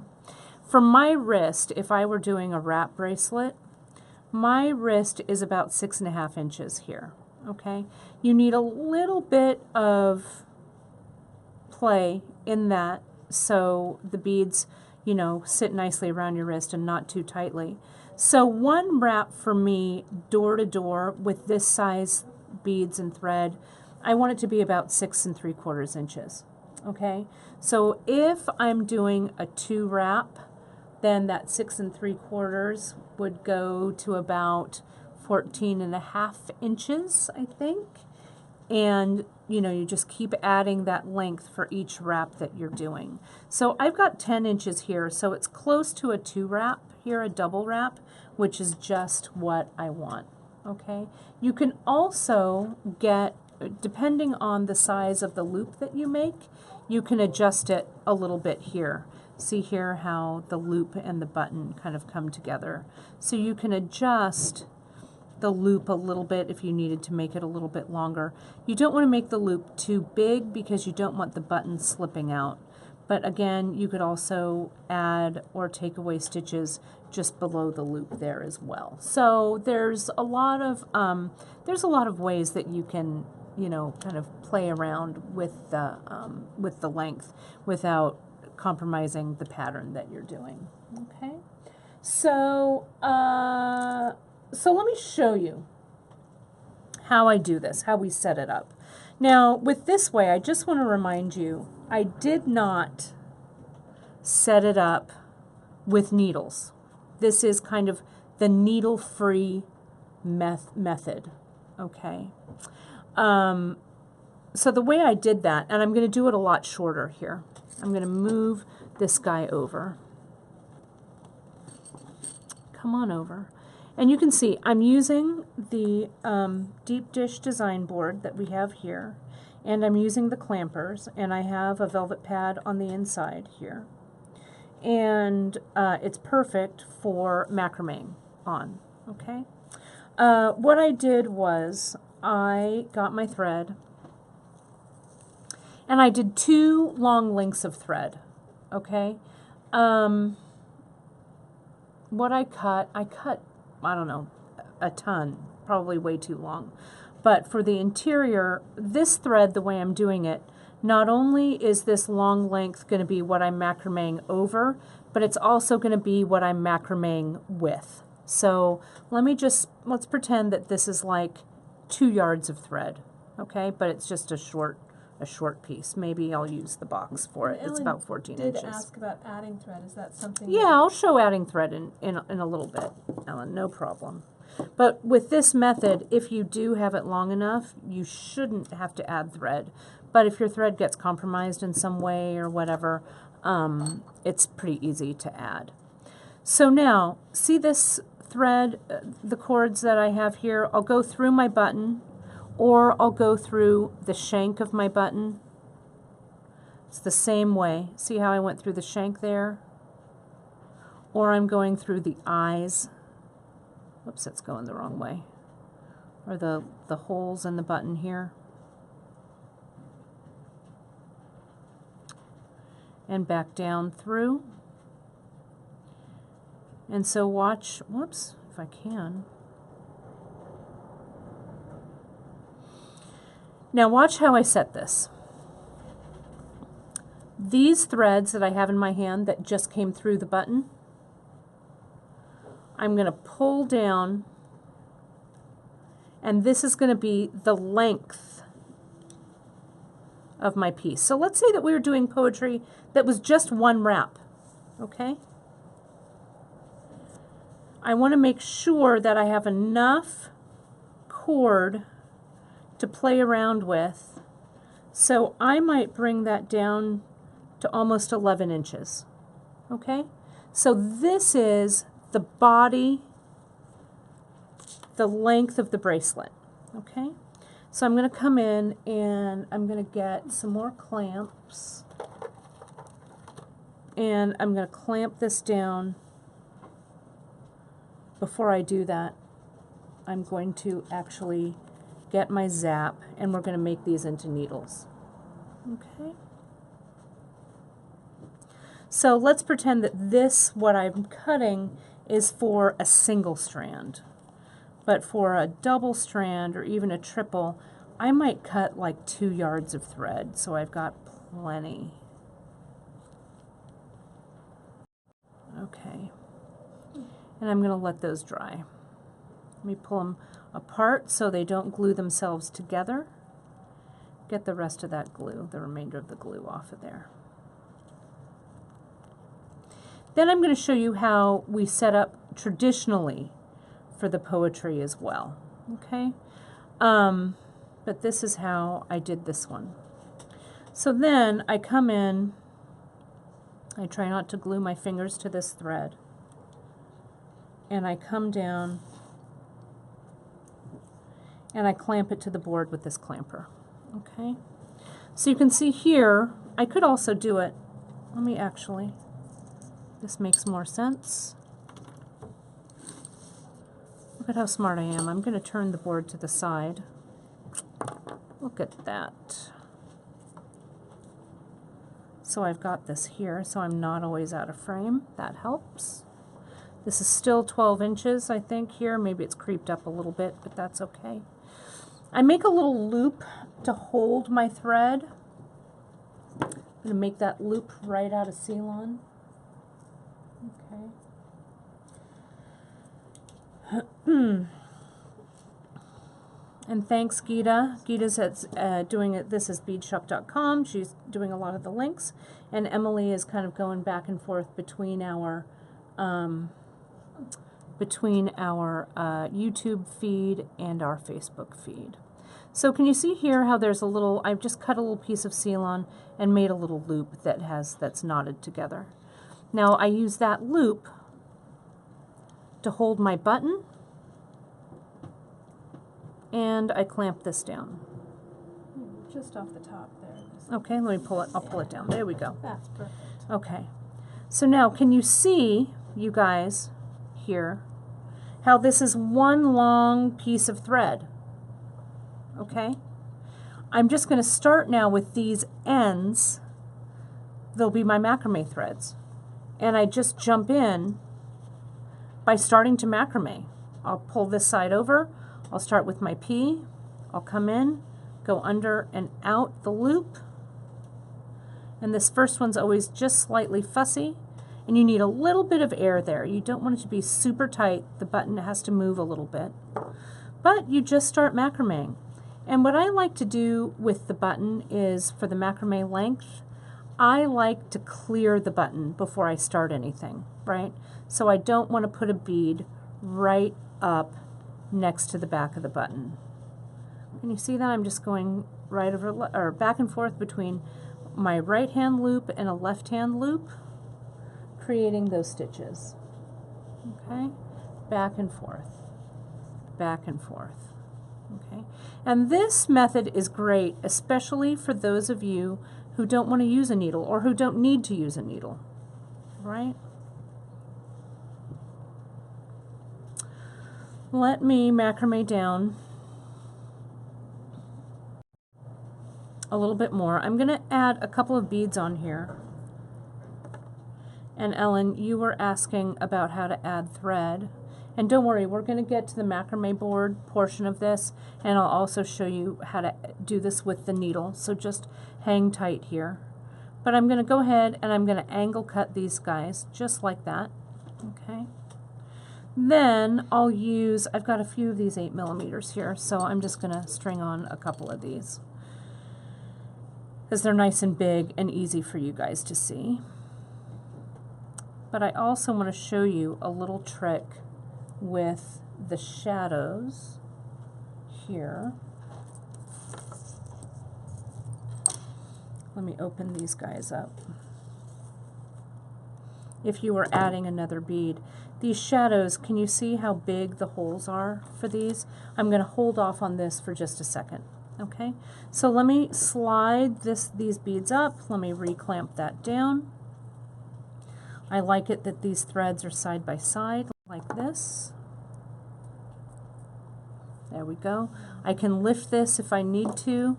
For my wrist, if I were doing a wrap bracelet, my wrist is about 6 1/2 inches here, okay? You need a little bit of play in that so the beads, you know, sit nicely around your wrist and not too tightly. So one wrap for me, door to door, with this size beads and thread, I want it to be about 6 3/4 inches, okay? So if I'm doing a 2 wrap, then that 6 3/4 would go to about 14 1/2 inches, I think. And, you know, you just keep adding that length for each wrap that you're doing. So I've got 10 inches here, so it's close to a 2 wrap here, a double wrap, which is just what I want, okay? You can also get, depending on the size of the loop that you make, you can adjust it a little bit here. See here how the loop and the button kind of come together. So you can adjust the loop a little bit if you needed to make it a little bit longer. You don't want to make the loop too big because you don't want the button slipping out. But again, you could also add or take away stitches just below the loop there as well. So there's a lot of ways that you can, you know, kind of play around with the length without compromising the pattern that you're doing. Okay, so let me show you how I do this, how we set it up. Now, with this way, I just want to remind you, I did not set it up with needles. This is kind of the needle-free method, okay? So the way I did that, and I'm going to do it a lot shorter here. I'm going to move this guy over. Come on over. And you can see I'm using the deep dish design board that we have here, and I'm using the clampers, and I have a velvet pad on the inside here. And it's perfect for macrame on, okay? What I did was I got my thread, and I did 2 long lengths of thread, okay? What I cut, I don't know, a ton, probably way too long. But for the interior, this thread, the way I'm doing it, not only is this long length going to be what I'm macrameing over, but it's also going to be what I'm macrameing with, So let's pretend that this is like 2 yards of thread, okay? But it's just a short piece. Maybe I'll use the box for it. It's Ellen about 14 did inches. ask about adding thread. Is that something? Yeah, I'll show adding thread in a little bit, Ellen, no problem. But with this method, if you do have it long enough, you shouldn't have to add thread. But if your thread gets compromised in some way or whatever, it's pretty easy to add. So now, see this thread, the cords that I have here? I'll go through my button, or I'll go through the shank of my button. It's the same way. See how I went through the shank there? Or I'm going through the eyes. Whoops, that's going the wrong way. Or the holes in the button here. And back down through. And so watch, whoops, if I can. Now watch how I set this. These threads that I have in my hand that just came through the button, I'm going to pull down, and this is going to be the length of my piece. So let's say that we were doing poetry that was just one wrap, okay? I want to make sure that I have enough cord to play around with, so I might bring that down to almost 11 inches, okay? So this is the body, the length of the bracelet, okay? So I'm going to come in and I'm going to get some more clamps, and I'm going to clamp this down. Before I do that, I'm going to actually get my zap, and we're going to make these into needles, okay? So let's pretend that this, what I'm cutting, is for a single strand. But for a double strand or even a triple, I might cut like 2 yards of thread, so I've got plenty. Okay. And I'm going to let those dry. Let me pull them apart so they don't glue themselves together. Get the rest of that glue, the remainder of the glue off of there. Then I'm going to show you how we set up traditionally for the poetry as well, okay? But this is how I did this one. So then I come in, I try not to glue my fingers to this thread, and I come down and I clamp it to the board with this clamper, okay? So you can see here, I could also do it, let me actually, this makes more sense. Look at how smart I am. I'm going to turn the board to the side. Look at that. So I've got this here, so I'm not always out of frame. That helps. This is still 12 inches, I think, here. Maybe it's creeped up a little bit, but that's okay. I make a little loop to hold my thread. I'm going to make that loop right out of Ceylon. Okay. And thanks, Geeta. Geeta's doing it. This is beadshop.com. She's doing a lot of the links, and Emily is kind of going back and forth between our YouTube feed and our Facebook feed. So can you see here how there's a little? I've just cut a little piece of Ceylon and made a little loop that's knotted together. Now I use that loop to hold my button, and I clamp this down. Just off the top there. Okay, let me pull it. I'll pull it down. There we go. That's perfect. Okay. So now can you see, you guys, here, how this is one long piece of thread? Okay? I'm just going to start now with these ends. They'll be my macrame threads. And I just jump in by starting to macrame. I'll pull this side over. I'll start with my P. I'll come in, go under and out the loop. And this first one's always just slightly fussy. And you need a little bit of air there. You don't want it to be super tight. The button has to move a little bit. But you just start macrameing. And what I like to do with the button is, for the macrame length, I like to clear the button before I start anything, right? So I don't want to put a bead right up next to the back of the button. And you see that I'm just going right over or back and forth between my right hand loop and a left hand loop, creating those stitches. Okay, back and forth, back and forth. Okay, and this method is great, especially for those of you who don't want to use a needle or who don't need to use a needle, right? Let me macrame down a little bit more. I'm going to add a couple of beads on here. And Ellen, you were asking about how to add thread. And don't worry, we're going to get to the macrame board portion of this, and I'll also show you how to do this with the needle. So just hang tight here. But I'm going to go ahead and I'm going to angle cut these guys just like that. Okay. Then I'll use, I've got a few of these 8mm here, so I'm just going to string on a couple of these, because they're nice and big and easy for you guys to see. But I also want to show you a little trick with the shadows here. Let me open these guys up. If you were adding another bead, these shadows, can you see how big the holes are for these? I'm going to hold off on this for just a second. Okay, so let me slide these beads up. Let me reclamp that down. I like it that these threads are side by side like this. There we go. I can lift this if I need to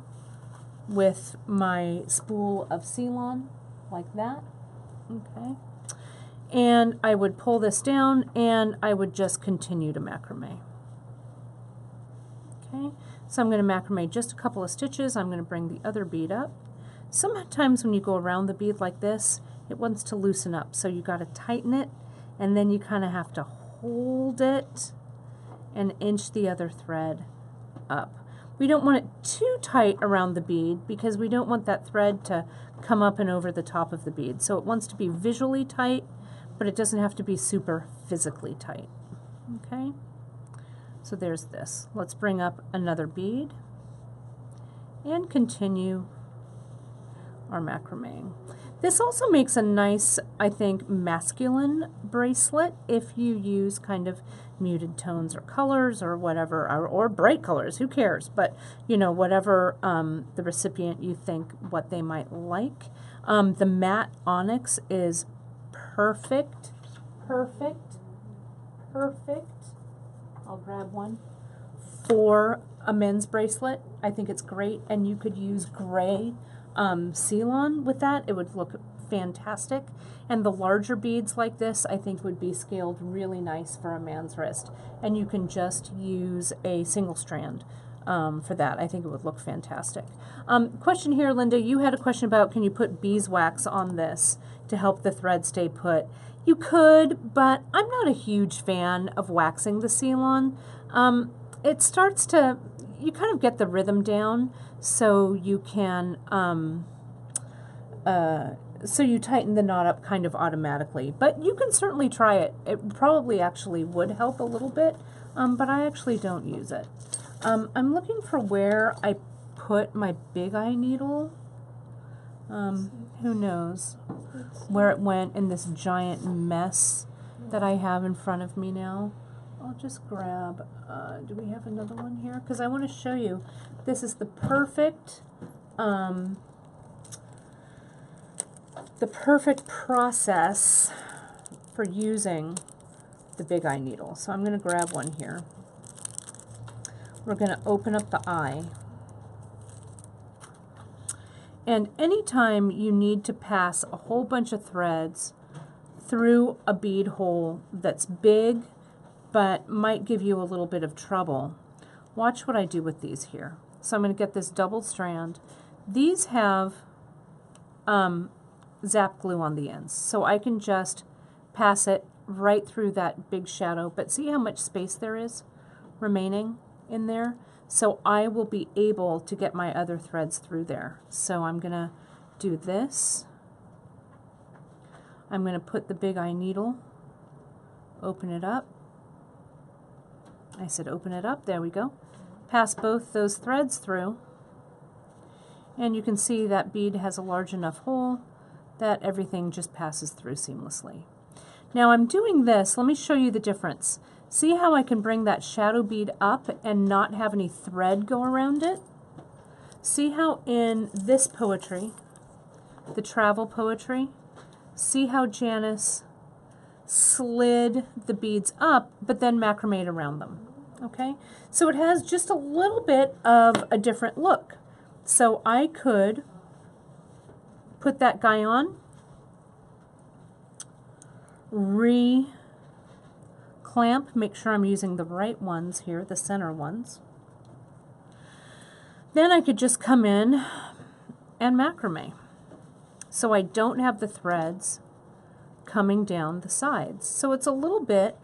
with my spool of Ceylon like that. Okay, and I would pull this down and I would just continue to macrame. Okay, so I'm going to macrame just a couple of stitches. I'm going to bring the other bead up. Sometimes when you go around the bead like this, it wants to loosen up, so you got to tighten it, and then you kind of have to hold it and inch the other thread up. We don't want it too tight around the bead because we don't want that thread to come up and over the top of the bead. So it wants to be visually tight, but it doesn't have to be super physically tight. Okay, so there's this. Let's bring up another bead and continue our macrame. This also makes a nice, I think, masculine bracelet if you use kind of muted tones or colors or whatever, or bright colors, who cares? But, you know, whatever the recipient you think what they might like. The matte onyx is perfect, perfect, perfect. I'll grab one for a men's bracelet. I think it's great, and you could use gray Ceylon with that. It would look fantastic, and the larger beads like this I think would be scaled really nice for a man's wrist, and you can just use a single strand for that. I think it would look fantastic. Question here, Linda, you had a question about, can you put beeswax on this to help the thread stay put? You could, but I'm not a huge fan of waxing the Ceylon. It starts to, you kind of get the rhythm down, so you can, so you tighten the knot up kind of automatically. But you can certainly try it. It probably actually would help a little bit, but I actually don't use it. I'm looking for where I put my big eye needle. Who knows where it went in this giant mess that I have in front of me now. I'll just grab, do we have another one here? Because I want to show you, this is the perfect process for using the big eye needle. So I'm going to grab one here. We're going to open up the eye. And anytime you need to pass a whole bunch of threads through a bead hole that's big but might give you a little bit of trouble, watch what I do with these here. So I'm going to get this double strand. These have zap glue on the ends, so I can just pass it right through that big shadow, but see how much space there is remaining in there? So I will be able to get my other threads through there. So I'm gonna do this. I'm gonna put the big eye needle, open it up. I said open it up, there we go. Pass both those threads through, and you can see that bead has a large enough hole that everything just passes through seamlessly. Now I'm doing this, let me show you the difference. See how I can bring that shadow bead up and not have any thread go around it? See how in this poetry, the travel poetry, see how Janice slid the beads up but then macrameed around them, okay? So it has just a little bit of a different look. So I could put that guy on, clamp, make sure I'm using the right ones here, the center ones. Then I could just come in and macrame. So I don't have the threads coming down the sides. So it's a little bit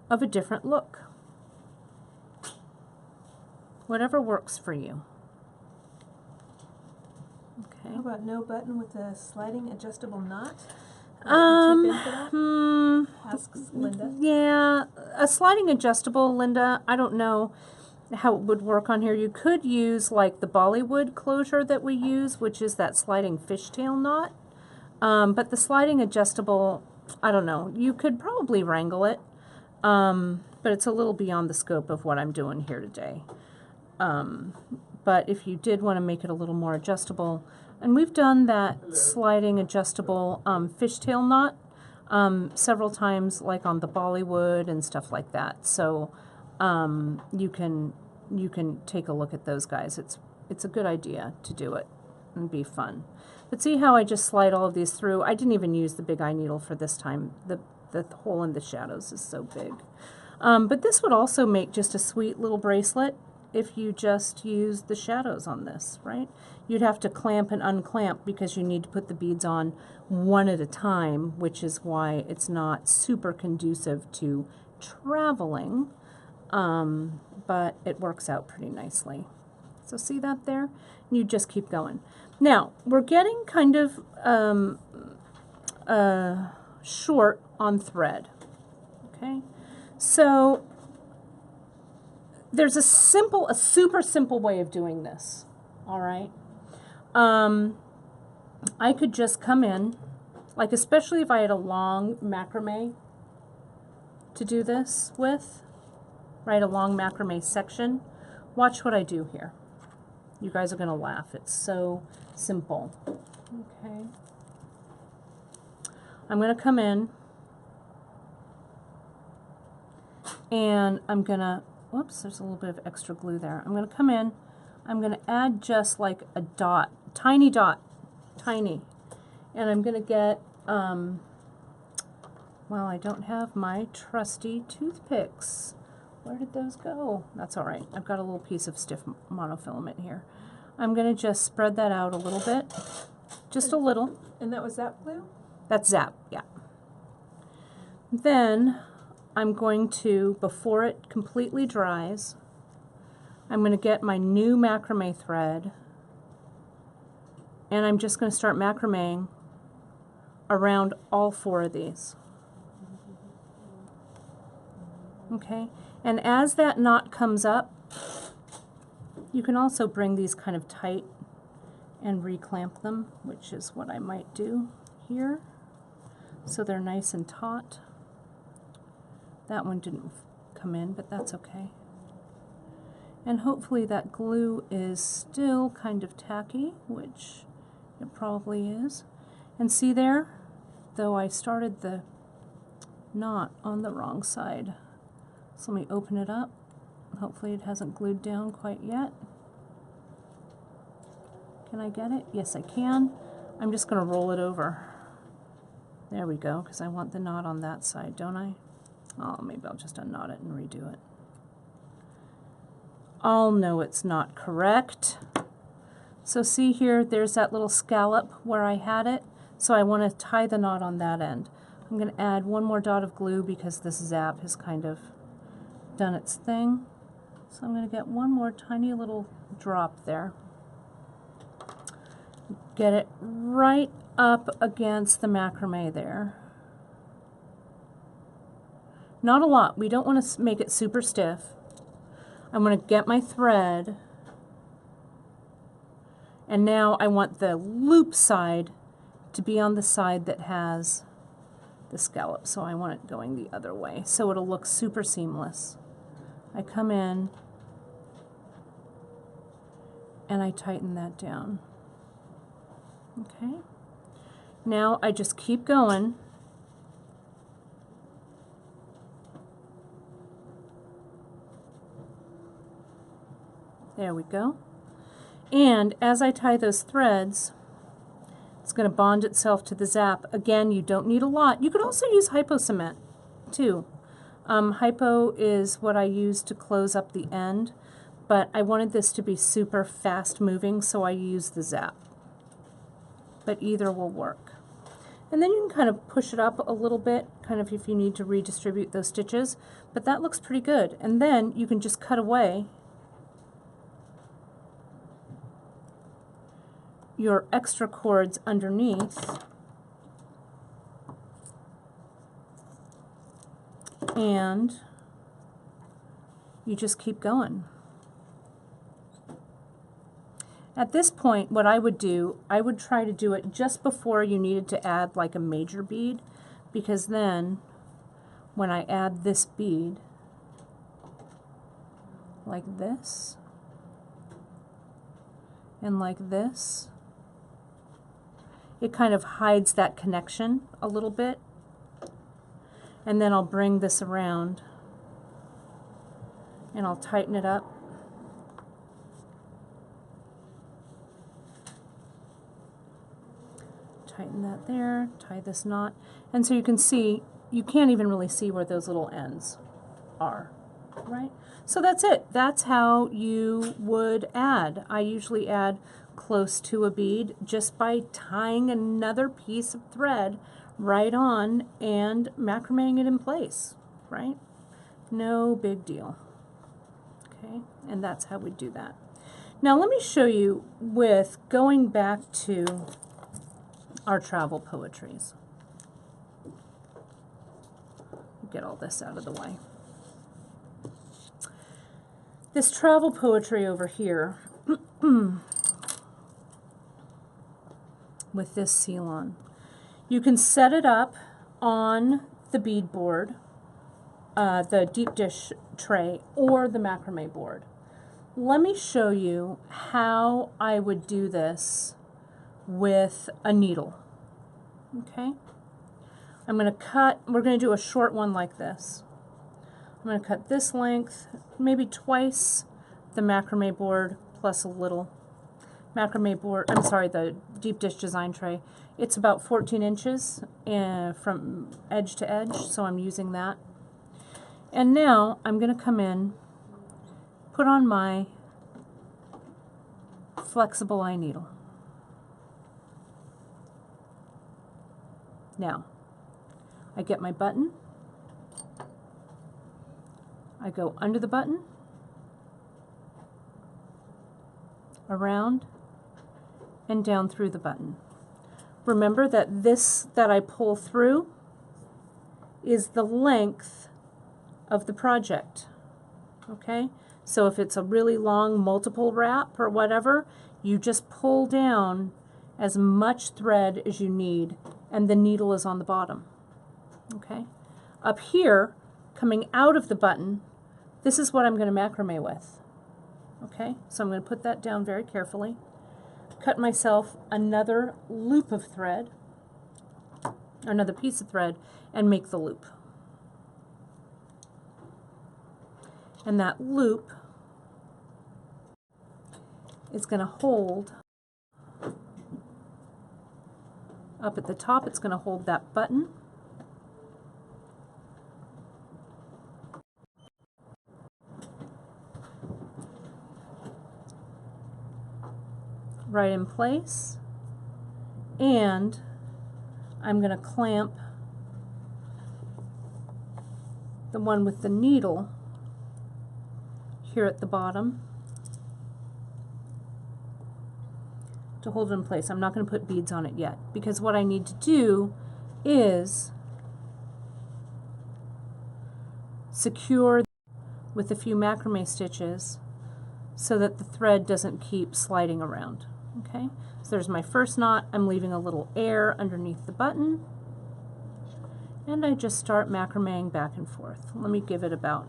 of a different look. Whatever works for you. Okay. How about no button with a sliding adjustable knot? Asks Linda. Yeah, a sliding adjustable, Linda, I don't know how it would work on here. You could use like the Bollywood closure that we use, which is that sliding fishtail knot. But the sliding adjustable, I don't know. You could probably wrangle it, but it's a little beyond the scope of what I'm doing here today. But if you did want to make it a little more adjustable, and we've done that sliding adjustable fishtail knot several times, like on the Bollywood and stuff like that. So you can take a look at those guys. It's a good idea to do it and be fun. But see how I just slide all of these through? I didn't even use the big eye needle for this time. The hole in the shadows is so big. But this would also make just a sweet little bracelet if you just use the shadows on this, right? You'd have to clamp and unclamp because you need to put the beads on one at a time, which is why it's not super conducive to traveling, but it works out pretty nicely. So see that there? You just keep going. Now, we're getting kind of short on thread, okay? So there's a super simple way of doing this, all right? I could just come in, like especially if I had a long macrame to do this with, right, a long macrame section. Watch what I do here. You guys are going to laugh. It's so simple. Okay. I'm going to come in and I'm going to, whoops, there's a little bit of extra glue there. I'm going to come in, I'm going to add just like a dot, tiny dot, tiny. And I'm going to get, well, I don't have my trusty toothpicks. Where did those go? That's all right. I've got a little piece of stiff monofilament here. I'm going to just spread that out a little bit, just a little. And that was Zap glue? That's Zap, yeah. Then I'm going to, before it completely dries, I'm going to get my new macrame thread, and I'm just going to start macrameing around all 4 of these. Okay, and as that knot comes up, you can also bring these kind of tight and reclamp them, which is what I might do here, so they're nice and taut. That one didn't come in, but that's okay. And hopefully that glue is still kind of tacky, which it probably is. And see there, though I started the knot on the wrong side. So let me open it up. Hopefully it hasn't glued down quite yet. Can I get it? Yes, I can. I'm just going to roll it over. There we go, because I want the knot on that side, don't I? Oh, maybe I'll just unknot it and redo it. I'll know it's not correct. So see here, there's that little scallop where I had it. So I want to tie the knot on that end. I'm going to add one more dot of glue because this zap has kind of done its thing. So I'm going to get one more tiny little drop there. Get it right up against the macrame there. Not a lot. We don't want to make it super stiff. I'm going to get my thread, and now I want the loop side to be on the side that has the scallop, so I want it going the other way so it'll look super seamless. I come in and I tighten that down. Okay, now I just keep going. There we go. And as I tie those threads, it's going to bond itself to the zap. Again, you don't need a lot. You could also use hypo cement too. Hypo is what I use to close up the end, but I wanted this to be super fast moving, so I use the zap. But either will work. And then you can kind of push it up a little bit, kind of if you need to redistribute those stitches, but that looks pretty good. And then you can just cut away your extra cords underneath, and you just keep going. At this point, what I would do, I would try to do it just before you needed to add like a major bead, because then when I add this bead like this and like this, it kind of hides that connection a little bit. And then I'll bring this around and I'll tighten it up. Tighten that there, tie this knot. And so you can see, you can't even really see where those little ends are, right? So that's it. That's how you would add. I usually add close to a bead just by tying another piece of thread right on and macrameing it in place, right? No big deal. Okay, and that's how we do that. Now let me show you with going back to our travel poetries. Get all this out of the way. This travel poetry over here with this seal on. You can set it up on the bead board, the deep dish tray, or the macrame board. Let me show you how I would do this with a needle. Okay? I'm going to cut, we're going to do a short one like this. I'm going to cut this length, maybe twice the macrame board plus a little. Macrame board, I'm sorry, the deep dish design tray. It's about 14 inches from edge to edge, so I'm using that. And now I'm going to come in, put on my flexible eye needle. Now, I get my button, I go under the button, around, and down through the button. Remember that this that I pull through is the length of the project. Okay? So if it's a really long multiple wrap or whatever, you just pull down as much thread as you need, and the needle is on the bottom. Okay? Up here, coming out of the button, this is what I'm going to macrame with. Okay? So I'm going to put that down very carefully. Cut myself another loop of thread, another piece of thread, and make the loop. And that loop is going to hold up at the top. It's going to hold that button. Right in place, and I'm going to clamp the one with the needle here at the bottom to hold it in place. I'm not going to put beads on it yet because what I need to do is secure with a few macrame stitches so that the thread doesn't keep sliding around. Okay, so there's my first knot. I'm leaving a little air underneath the button, and I just start macrameing back and forth. Let me give it about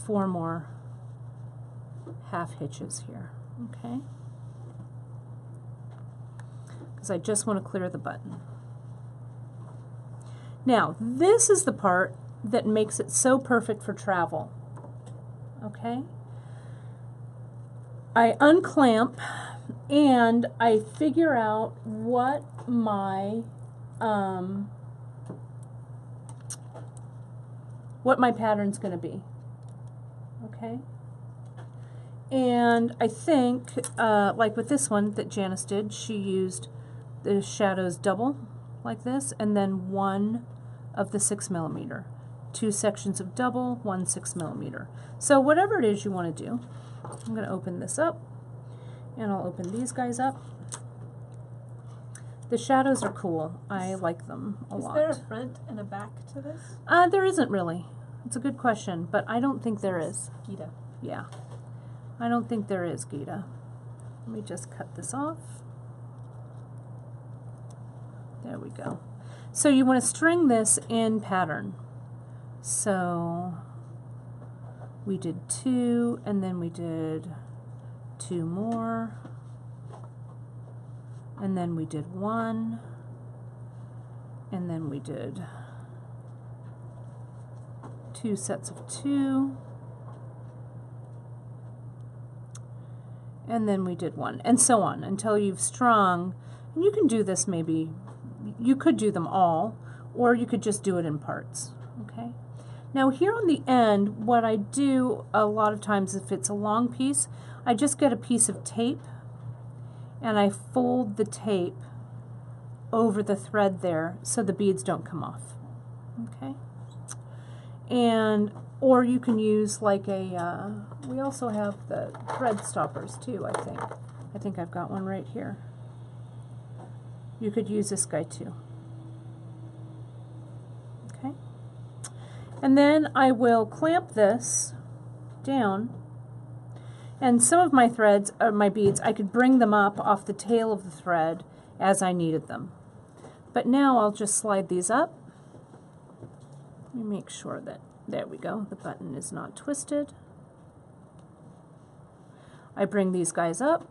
4 more half hitches here, okay? Because I just want to clear the button. Now, this is the part that makes it so perfect for travel, okay? I unclamp and I figure out what my pattern's going to be, okay? And I think, like with this one that Janice did, she used the shadows double, like this, and then 1 of the 6mm. 2 sections of double, 1 6mm. So whatever it is you want to do, I'm going to open this up, and I'll open these guys up. The shadows are cool. I like them a lot. Is there a front and a back to this? There isn't really. It's a good question, but I don't think there is. Gita. Yeah. I don't think there is, Gita. Let me just cut this off. There we go. So you want to string this in pattern. So we did 2, and then we did 2 more, and then we did 1, and then we did 2 sets of 2, and then we did 1, and so on until you've strung. And you can do this, maybe you could do them all, or you could just do it in parts, okay? Now here on the end, what I do a lot of times, if it's a long piece, I just get a piece of tape and I fold the tape over the thread there so the beads don't come off, okay? And, or you can use like a, we also have the thread stoppers too, I think. I think I've got one right here. You could use this guy too. Okay? And then I will clamp this down, and some of my threads, or my beads, I could bring them up off the tail of the thread as I needed them. But now I'll just slide these up. Let me make sure that, there we go, the button is not twisted. I bring these guys up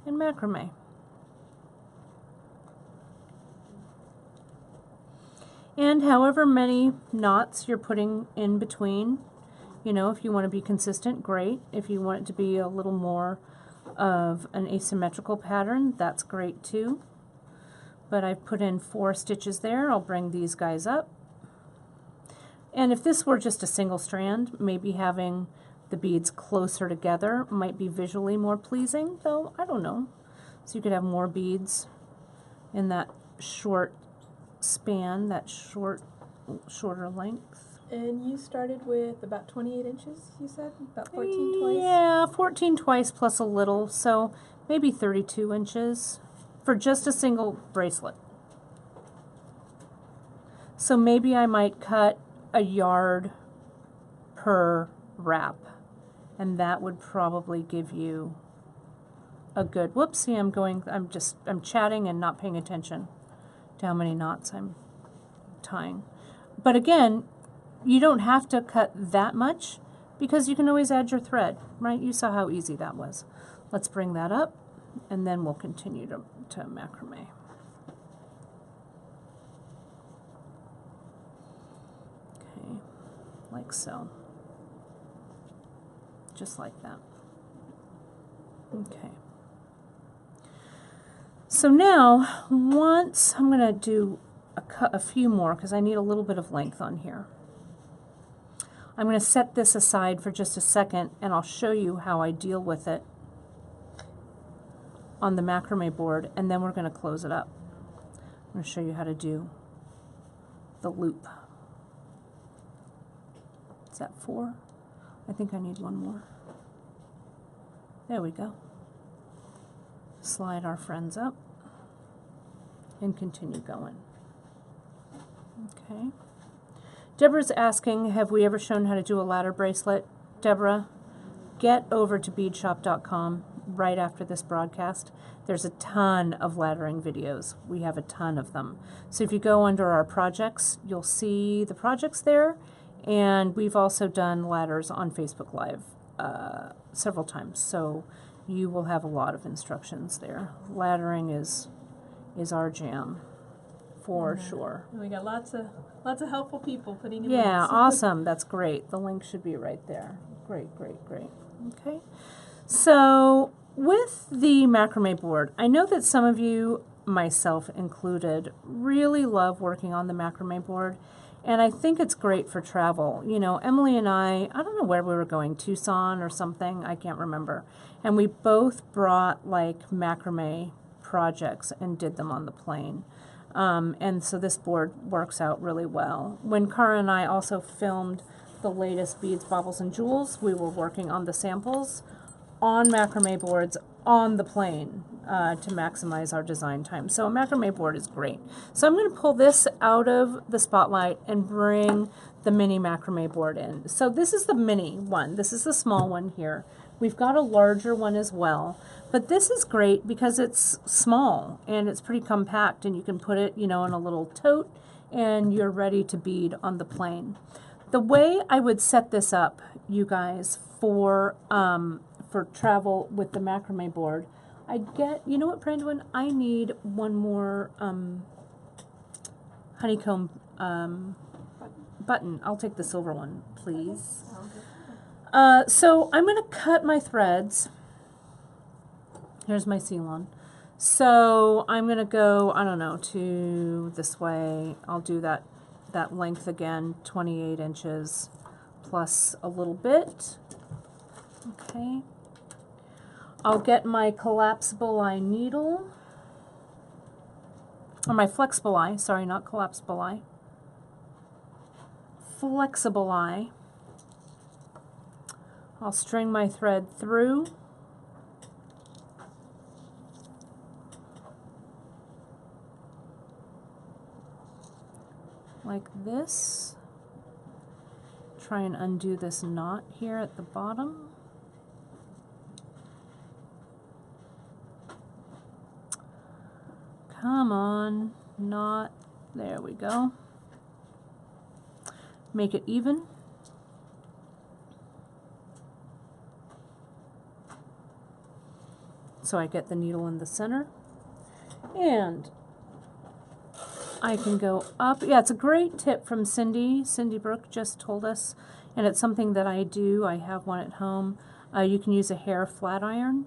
and macrame. And however many knots you're putting in between, you know, if you want to be consistent, great. If you want it to be a little more of an asymmetrical pattern, that's great too. But I've put in 4 stitches there. I'll bring these guys up. And if this were just a single strand, maybe having the beads closer together might be visually more pleasing, though I don't know. So you could have more beads in that short span, that shorter length. And you started with about 28 inches, you said? About 14 twice? Yeah, 14 twice plus a little, so maybe 32 inches for just a single bracelet. So maybe I might cut a yard per wrap, and that would probably give you a good, whoopsie, I'm chatting and not paying attention to how many knots I'm tying. But again, you don't have to cut that much because you can always add your thread, right? You saw how easy that was. Let's bring that up, and then we'll continue to macrame. Okay, like so. Just like that. Okay. So now, once I'm going to do a few more because I need a little bit of length on here. I'm going to set this aside for just a second, and I'll show you how I deal with it on the macrame board, and then we're going to close it up. I'm going to show you how to do the loop. Is that 4? I think I need one more. There we go. Slide our friends up and continue going. Okay. Deborah's asking, have we ever shown how to do a ladder bracelet? Deborah, get over to beadshop.com right after this broadcast. There's a ton of laddering videos. We have a ton of them. So if you go under our projects, you'll see the projects there. And we've also done ladders on Facebook Live several times. So you will have a lot of instructions there. Laddering is our jam, for sure. And we got lots of helpful people putting in Yeah, links. awesome. That's great. The link should be right there. Great, great, great. Okay. So with the macrame board, I know that some of you, myself included, really love working on the macrame board. And I think it's great for travel. You know, Emily and I don't know where we were going, Tucson or something, I can't remember. And we both brought like macrame projects and did them on the plane. And so this board works out really well. When Cara and I also filmed the latest Beads, Baubles, and Jewels, we were working on the samples on macrame boards on the plane to maximize our design time. So a macrame board is great. So I'm going to pull this out of the spotlight and bring the mini macrame board in. So this is the mini one. This is the small one here. We've got a larger one as well, but this is great because it's small and it's pretty compact, and you can put it, you know, in a little tote and you're ready to bead on the plane. The way I would set this up, you guys, for travel with the macrame board, I'd get, you know what, Brandon, I need one more honeycomb button. I'll take the silver one, please. So I'm going to cut my threads. Here's my Ceylon. So I'm going to go, I don't know, to this way. I'll do that length again, 28 inches plus a little bit. Okay. I'll get my collapsible eye needle, or my flexible eye, sorry, not collapsible eye. Flexible eye. I'll string my thread through. Like this. Try and undo this knot here at the bottom. Come on, knot. There we go. Make it even. So I get the needle in the center. And I can go up. Yeah, it's a great tip from Cindy. Cindy Brooke just told us, and it's something that I do. I have one at home. You can use a hair flat iron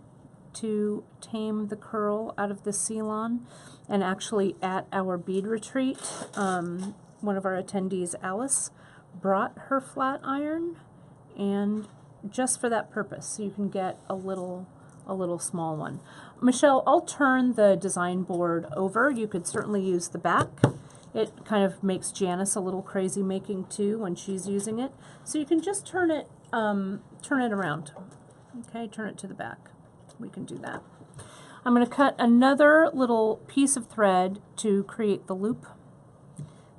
to tame the curl out of the Ceylon. And actually at our bead retreat, one of our attendees, Alice, brought her flat iron, and just for that purpose, so you can get a little small one. Michelle, I'll turn the design board over. You could certainly use the back. It kind of makes Janice a little crazy making too when she's using it. So you can just turn it around. Okay, turn it to the back. We can do that. I'm going to cut another little piece of thread to create the loop.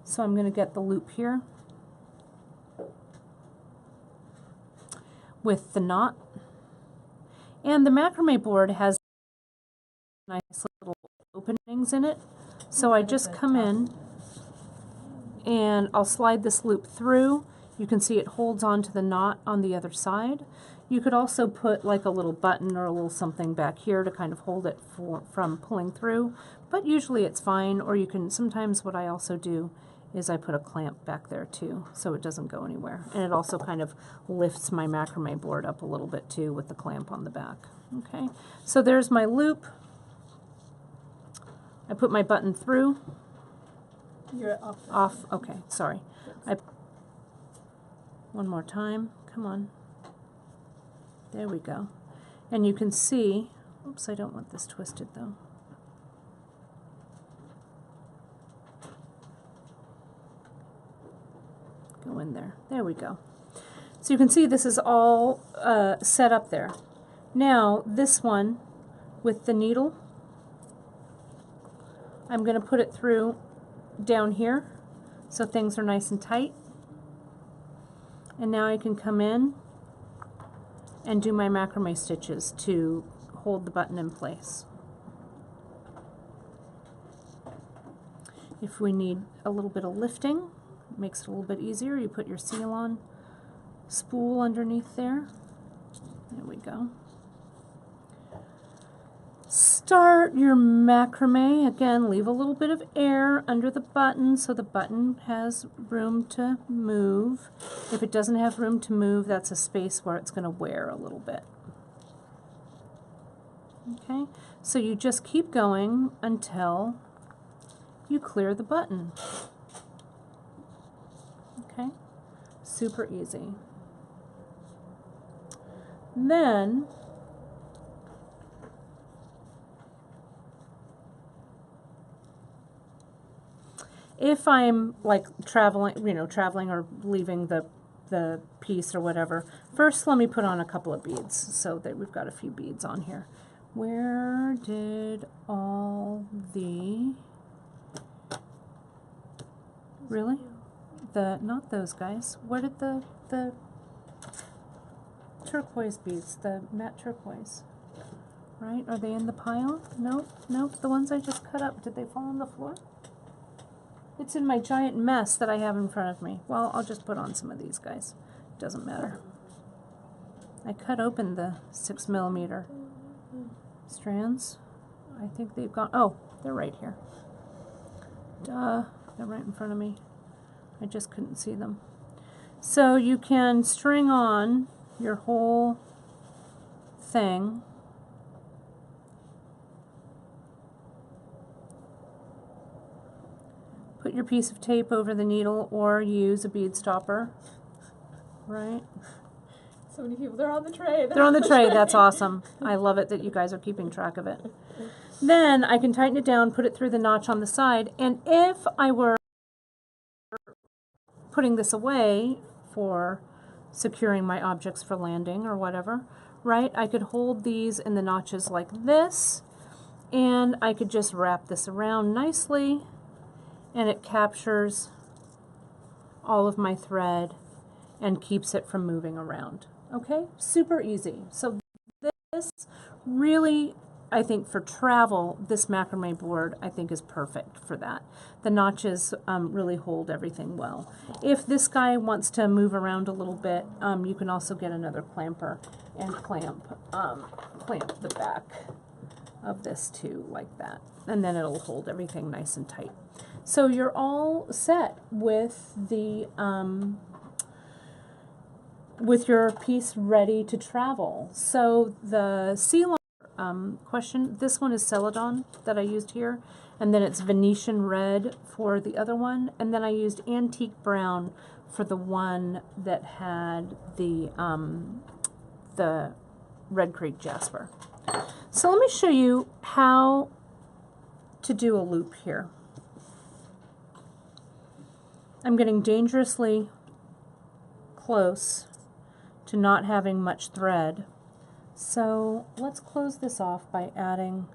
So I'm going to get the loop here with the knot. And the macrame board has nice little openings in it. So I just come in and I'll slide this loop through. You can see it holds onto the knot on the other side. You could also put like a little button or a little something back here to kind of hold it from pulling through, but usually it's fine. Or you can, sometimes what I also do is I put a clamp back there too, so it doesn't go anywhere. And it also kind of lifts my macrame board up a little bit too with the clamp on the back. Okay, so there's my loop. I put my button through. You're off. Off, okay, sorry. One more time, come on. There we go. And you can see, oops, I don't want this twisted though. Go in there. There we go. So you can see this is all set up there. Now this one with the needle, I'm going to put it through down here so things are nice and tight. And now I can come in and do my macrame stitches to hold the button in place. If we need a little bit of lifting, it makes it a little bit easier. You put your seal-on spool underneath there. There we go. Start your macrame. Again, leave a little bit of air under the button so the button has room to move. If it doesn't have room to move, that's a space where it's going to wear a little bit. Okay, so you just keep going until you clear the button. Okay, super easy. Then if I'm like traveling, you know, traveling or leaving the piece or whatever, first let me put on a couple of beads so that we've got a few beads on here. Where did all the, really? Not those guys. Where did the turquoise beads, the matte turquoise, right? Are they in the pile? Nope, nope. The ones I just cut up, did they fall on the floor? It's in my giant mess that I have in front of me. Well, I'll just put on some of these guys. Doesn't matter. I cut open the 6mm strands. I think they've gone, oh, they're right here. Duh, they're right in front of me. I just couldn't see them. So you can string on your whole thing. Put your piece of tape over the needle or use a bead stopper, right? So many people, they're on the tray. They're on the tray, that's awesome. I love it that you guys are keeping track of it. Then I can tighten it down, put it through the notch on the side, and if I were putting this away for securing my objects for landing or whatever, right, I could hold these in the notches like this, and I could just wrap this around nicely, and it captures all of my thread and keeps it from moving around. Okay, super easy. So this really, I think for travel, this macrame board I think is perfect for that. The notches really hold everything well. If this guy wants to move around a little bit, you can also get another clamper and clamp the back of this too, like that. And then it'll hold everything nice and tight. So you're all set with the with your piece ready to travel. So the seal question, this one is Celadon that I used here, and then it's Venetian red for the other one, and then I used antique brown for the one that had the Red Creek Jasper. So let me show you how to do a loop here. I'm getting dangerously close to not having much thread. So let's close this off by adding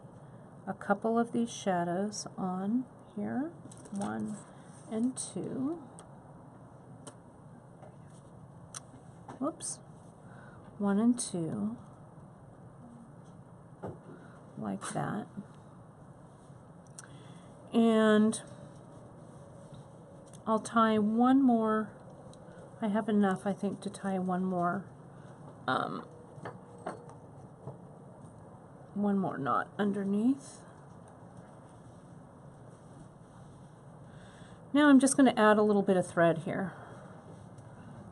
a couple of these shadows on here, 1 and 2. Whoops, 1 and 2, like that. And I'll tie one more. I have enough, I think, to tie one more knot underneath. Now I'm just going to add a little bit of thread here.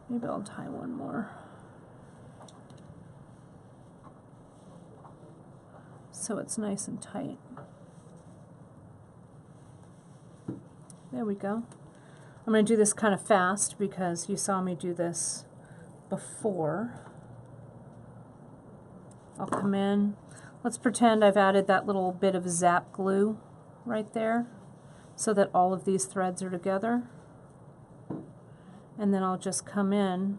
Maybe I'll tie one more. So it's nice and tight. There we go. I'm going to do this kind of fast because you saw me do this before. I'll come in. Let's pretend I've added that little bit of zap glue right there so that all of these threads are together. And then I'll just come in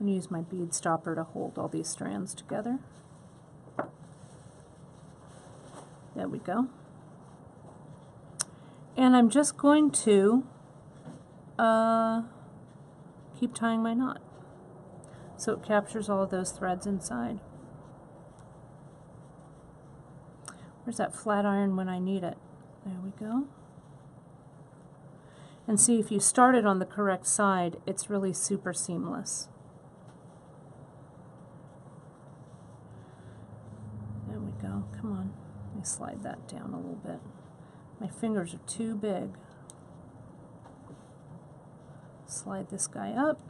I'm gonna use my bead stopper to hold all these strands together. There we go. And I'm just going to keep tying my knot so it captures all of those threads inside. Where's that flat iron when I need it? There we go. And see, if you start it on the correct side, it's really super seamless. There we go. Come on. Let me slide that down a little bit. My fingers are too big. Slide this guy up.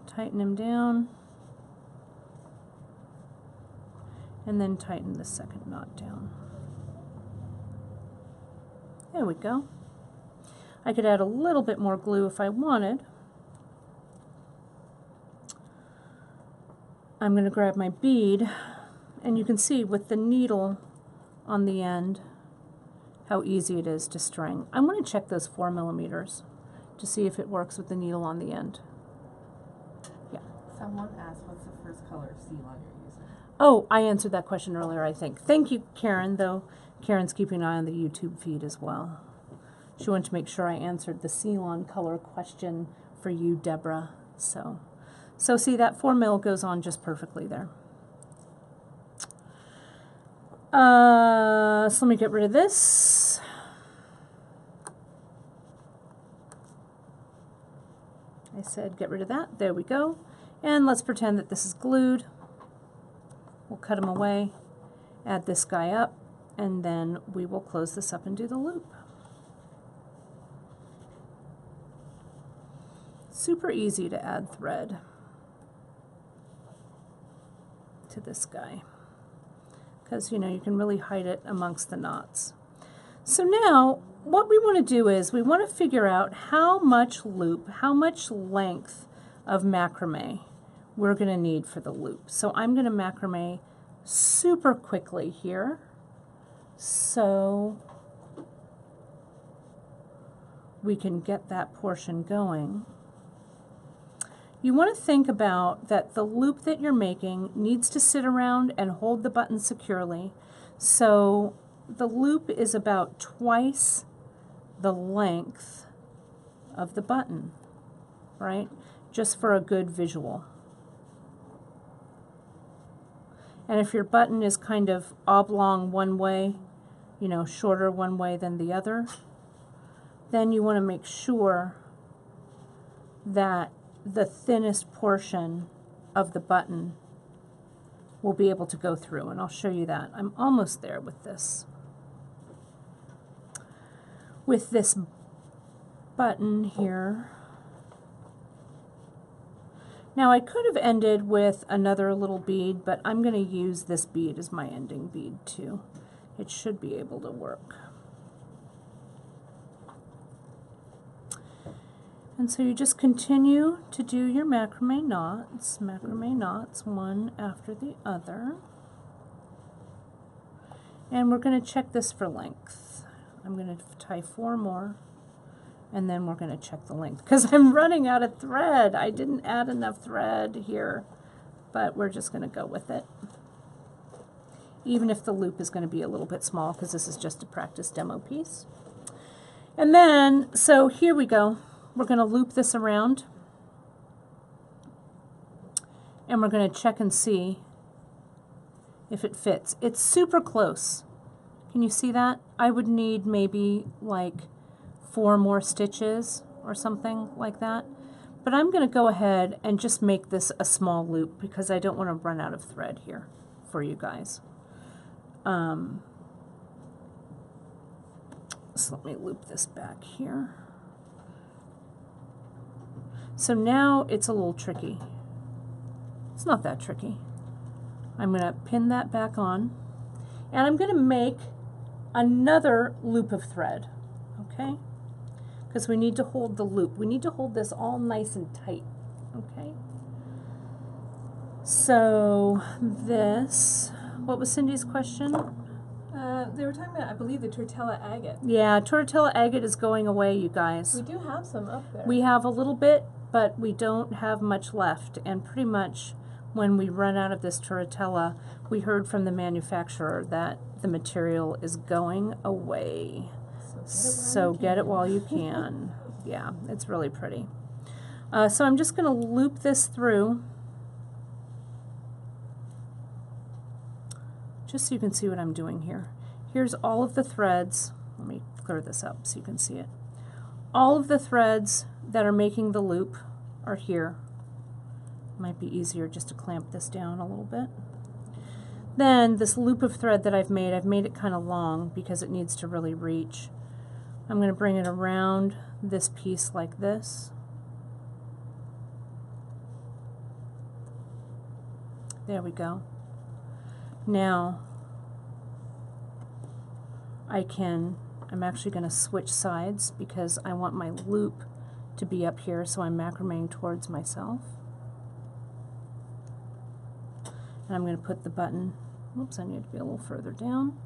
Tighten him down. And then tighten the second knot down. There we go. I could add a little bit more glue if I wanted. I'm going to grab my bead, and you can see with the needle on the end how easy it is to string. I'm going to check those 4 millimeters to see if it works with the needle on the end. Yeah. Someone asked what's the first color of Ceylon you're using? Oh, I answered that question earlier, I think. Thank you, Karen, though. Karen's keeping an eye on the YouTube feed as well. She wanted to make sure I answered the Ceylon color question for you, Deborah. So see, that 4 mil goes on just perfectly there. So let me get rid of this. I said get rid of that. There we go. And let's pretend that this is glued. We'll cut them away, add this guy up, and then we will close this up and do the loop. Super easy to add thread to this guy because, you know, you can really hide it amongst the knots. So now what we want to do is we want to figure out how much loop, how much length of macrame we're going to need for the loop. So I'm going to macrame super quickly here so we can get that portion going. You want to think about that the loop that you're making needs to sit around and hold the button securely. So the loop is about twice the length of the button, right? Just for a good visual. And if your button is kind of oblong one way, you know, shorter one way than the other, then you want to make sure that the thinnest portion of the button will be able to go through, and I'll show you that. I'm almost there with this. With this button here. Now I could have ended with another little bead, but I'm going to use this bead as my ending bead too. It should be able to work. And so you just continue to do your macrame knots one after the other. And we're going to check this for length. I'm going to tie 4 more, and then we're going to check the length because I'm running out of thread. I didn't add enough thread here, but we're just going to go with it. Even if the loop is going to be a little bit small because this is just a practice demo piece. And then, so here we go. We're going to loop this around, and we're going to check and see if it fits. It's super close. Can you see that? I would need maybe like 4 more stitches or something like that. But I'm going to go ahead and just make this a small loop because I don't want to run out of thread here for you guys. So let me loop this back here. So now it's a little tricky. It's not that tricky. I'm going to pin that back on, and I'm going to make another loop of thread, okay? Because we need to hold the loop. We need to hold this all nice and tight, okay? So this, what was Cindy's question? They were talking about, I believe, the tortilla agate. Yeah, tortilla agate is going away, you guys. We do have some up there. We have a little bit but we don't have much left, and pretty much when we run out of this Turritella, we heard from the manufacturer that the material is going away. So get it while you can. Yeah, it's really pretty. So I'm just going to loop this through, just so you can see what I'm doing here. Here's all of the threads. Let me clear this up so you can see it. All of the threads that are making the loop are here. Might be easier just to clamp this down a little bit. Then this loop of thread that I've made it kind of long because it needs to really reach. I'm going to bring it around this piece like this. There we go. Now I'm actually going to switch sides because I want my loop to be up here, so I'm macrameing towards myself. And I'm going to put the button, oops, I need to be a little further down.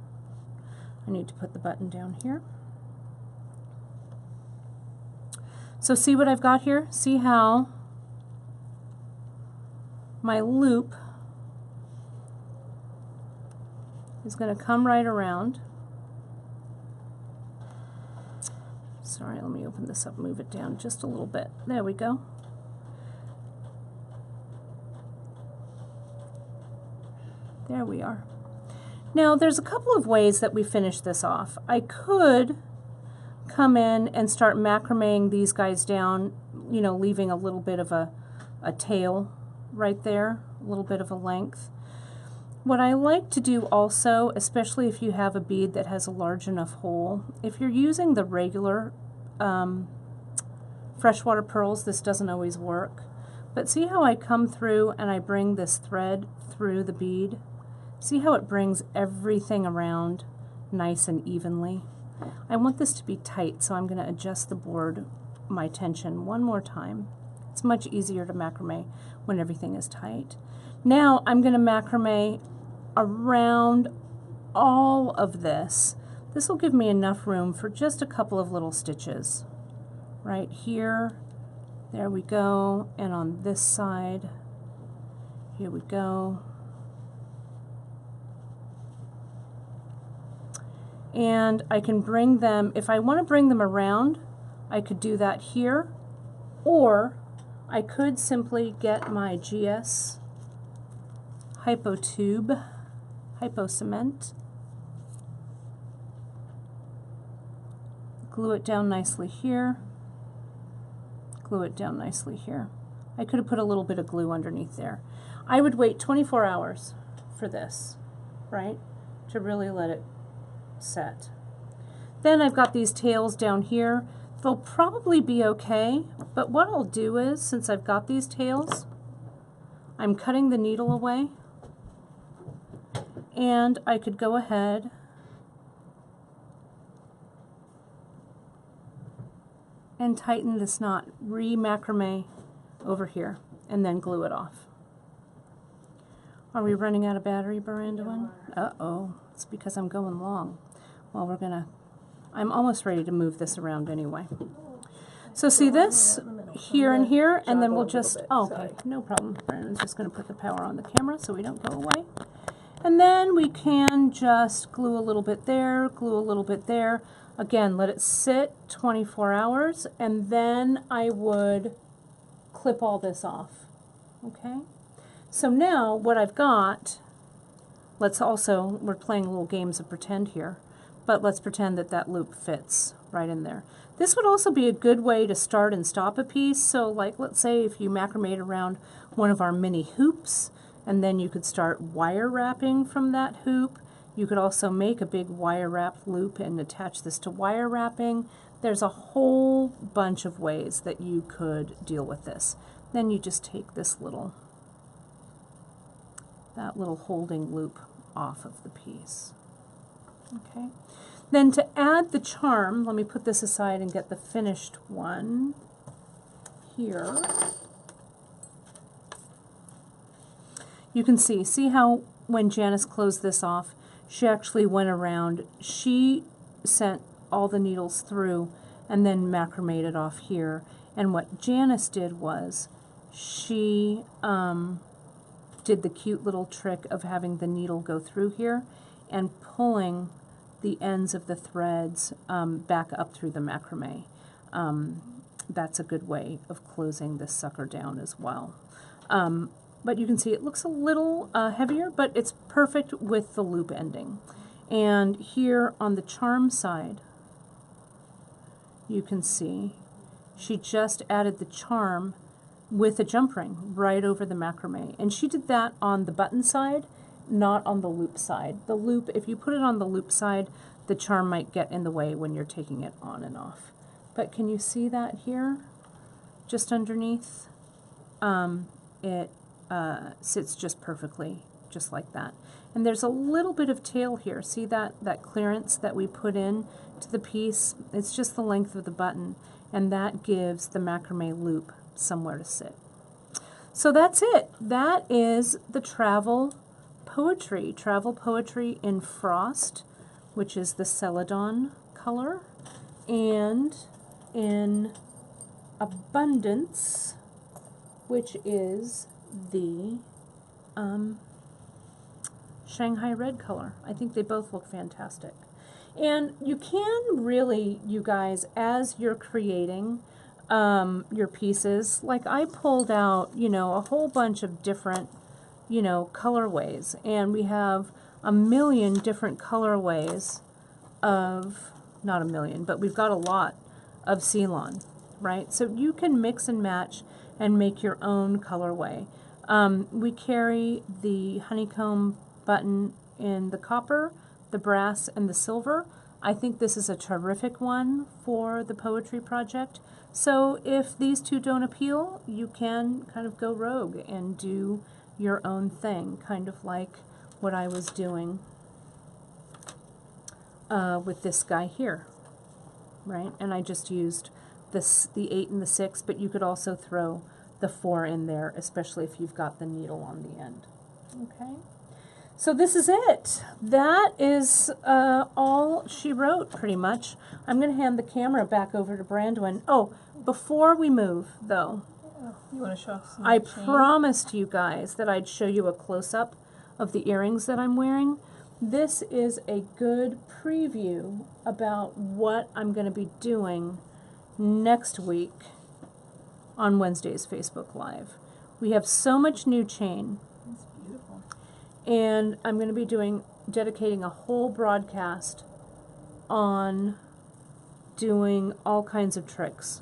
I need to put the button down here. So see what I've got here? See how my loop is going to come right around. Sorry, let me open this up, move it down just a little bit. There we go. There we are. Now there's a couple of ways that we finish this off. I could come in and start macrameing these guys down, you know, leaving a little bit of a tail right there, a little bit of a length. What I like to do also, especially if you have a bead that has a large enough hole, if you're using the regular freshwater pearls, this doesn't always work. But see how I come through and I bring this thread through the bead? See how it brings everything around nice and evenly? I want this to be tight, so I'm going to adjust the board, my tension, one more time. It's much easier to macrame when everything is tight. Now I'm going to macrame around all of this. This will give me enough room for just a couple of little stitches. Right here, there we go, and on this side, here we go. And I can bring them, if I want to bring them around, I could do that here, or I could simply get my GS Hypo Tube, Hypo Cement, glue it down nicely here, glue it down nicely here. I could have put a little bit of glue underneath there. I would wait 24 hours for this, right, to really let it set. Then I've got these tails down here. They'll probably be okay, but what I'll do is, since I've got these tails, I'm cutting the needle away, and I could go ahead and tighten this knot, re-macrame over here, and then glue it off. Are we running out of battery, Brandon? Uh-oh, it's because I'm going long. Well, I'm almost ready to move this around anyway. So see this here and here, and then we'll just, oh, okay, no problem. Brandon's just going to put the power on the camera so we don't go away. And then we can just glue a little bit there, glue a little bit there. Again, let it sit 24 hours, and then I would clip all this off, okay? So now what I've got, we're playing little games of pretend here, but let's pretend that that loop fits right in there. This would also be a good way to start and stop a piece. So like, let's say if you macrameed around one of our mini hoops, and then you could start wire wrapping from that hoop. You could also make a big wire wrap loop and attach this to wire wrapping. There's a whole bunch of ways that you could deal with this. Then you just take this that little holding loop off of the piece. Okay. Then to add the charm, let me put this aside and get the finished one here. You can see how when Janice closed this off, she actually went around, she sent all the needles through and then macrameed it off here. And what Janice did was she did the cute little trick of having the needle go through here and pulling the ends of the threads back up through the macrame. That's a good way of closing this sucker down as well. But you can see it looks a little heavier, but it's perfect with the loop ending. And here on the charm side, you can see she just added the charm with a jump ring right over the macrame. And she did that on the button side, not on the loop side. The loop, if you put it on the loop side, the charm might get in the way when you're taking it on and off. But can you see that here? Just underneath? It sits just perfectly, just like that. And there's a little bit of tail here. See that clearance that we put in to the piece? It's just the length of the button, and that gives the macrame loop somewhere to sit. So that's it. That is the travel poetry in Frost, which is the Celadon color, and in Abundance, which is the Shanghai red color. I think they both look fantastic. And you can really, you guys, as you're creating your pieces, like I pulled out, a whole bunch of different, colorways, and we have a million different colorways of, not a million, but we've got a lot of Ceylon, right? So you can mix and match and make your own colorway. We carry the honeycomb button in the copper, the brass, and the silver. I think this is a terrific one for the poetry project. So if these two don't appeal, you can kind of go rogue and do your own thing, kind of like what I was doing with this guy here, right? And I just used the 8 and the 6, but you could also throw the 4 in there, especially if you've got the needle on the end. Okay, so this is it. That is all she wrote, pretty much. I'm going to hand the camera back over to Brandwin. Oh, before we move, though, You want to show off some I of the chain? promised you guys that I'd show you a close-up of the earrings that I'm wearing. This is a good preview about what I'm going to be doing next week on Wednesday's Facebook Live. We have so much new chain, That's beautiful. and I'm going to be dedicating a whole broadcast on doing all kinds of tricks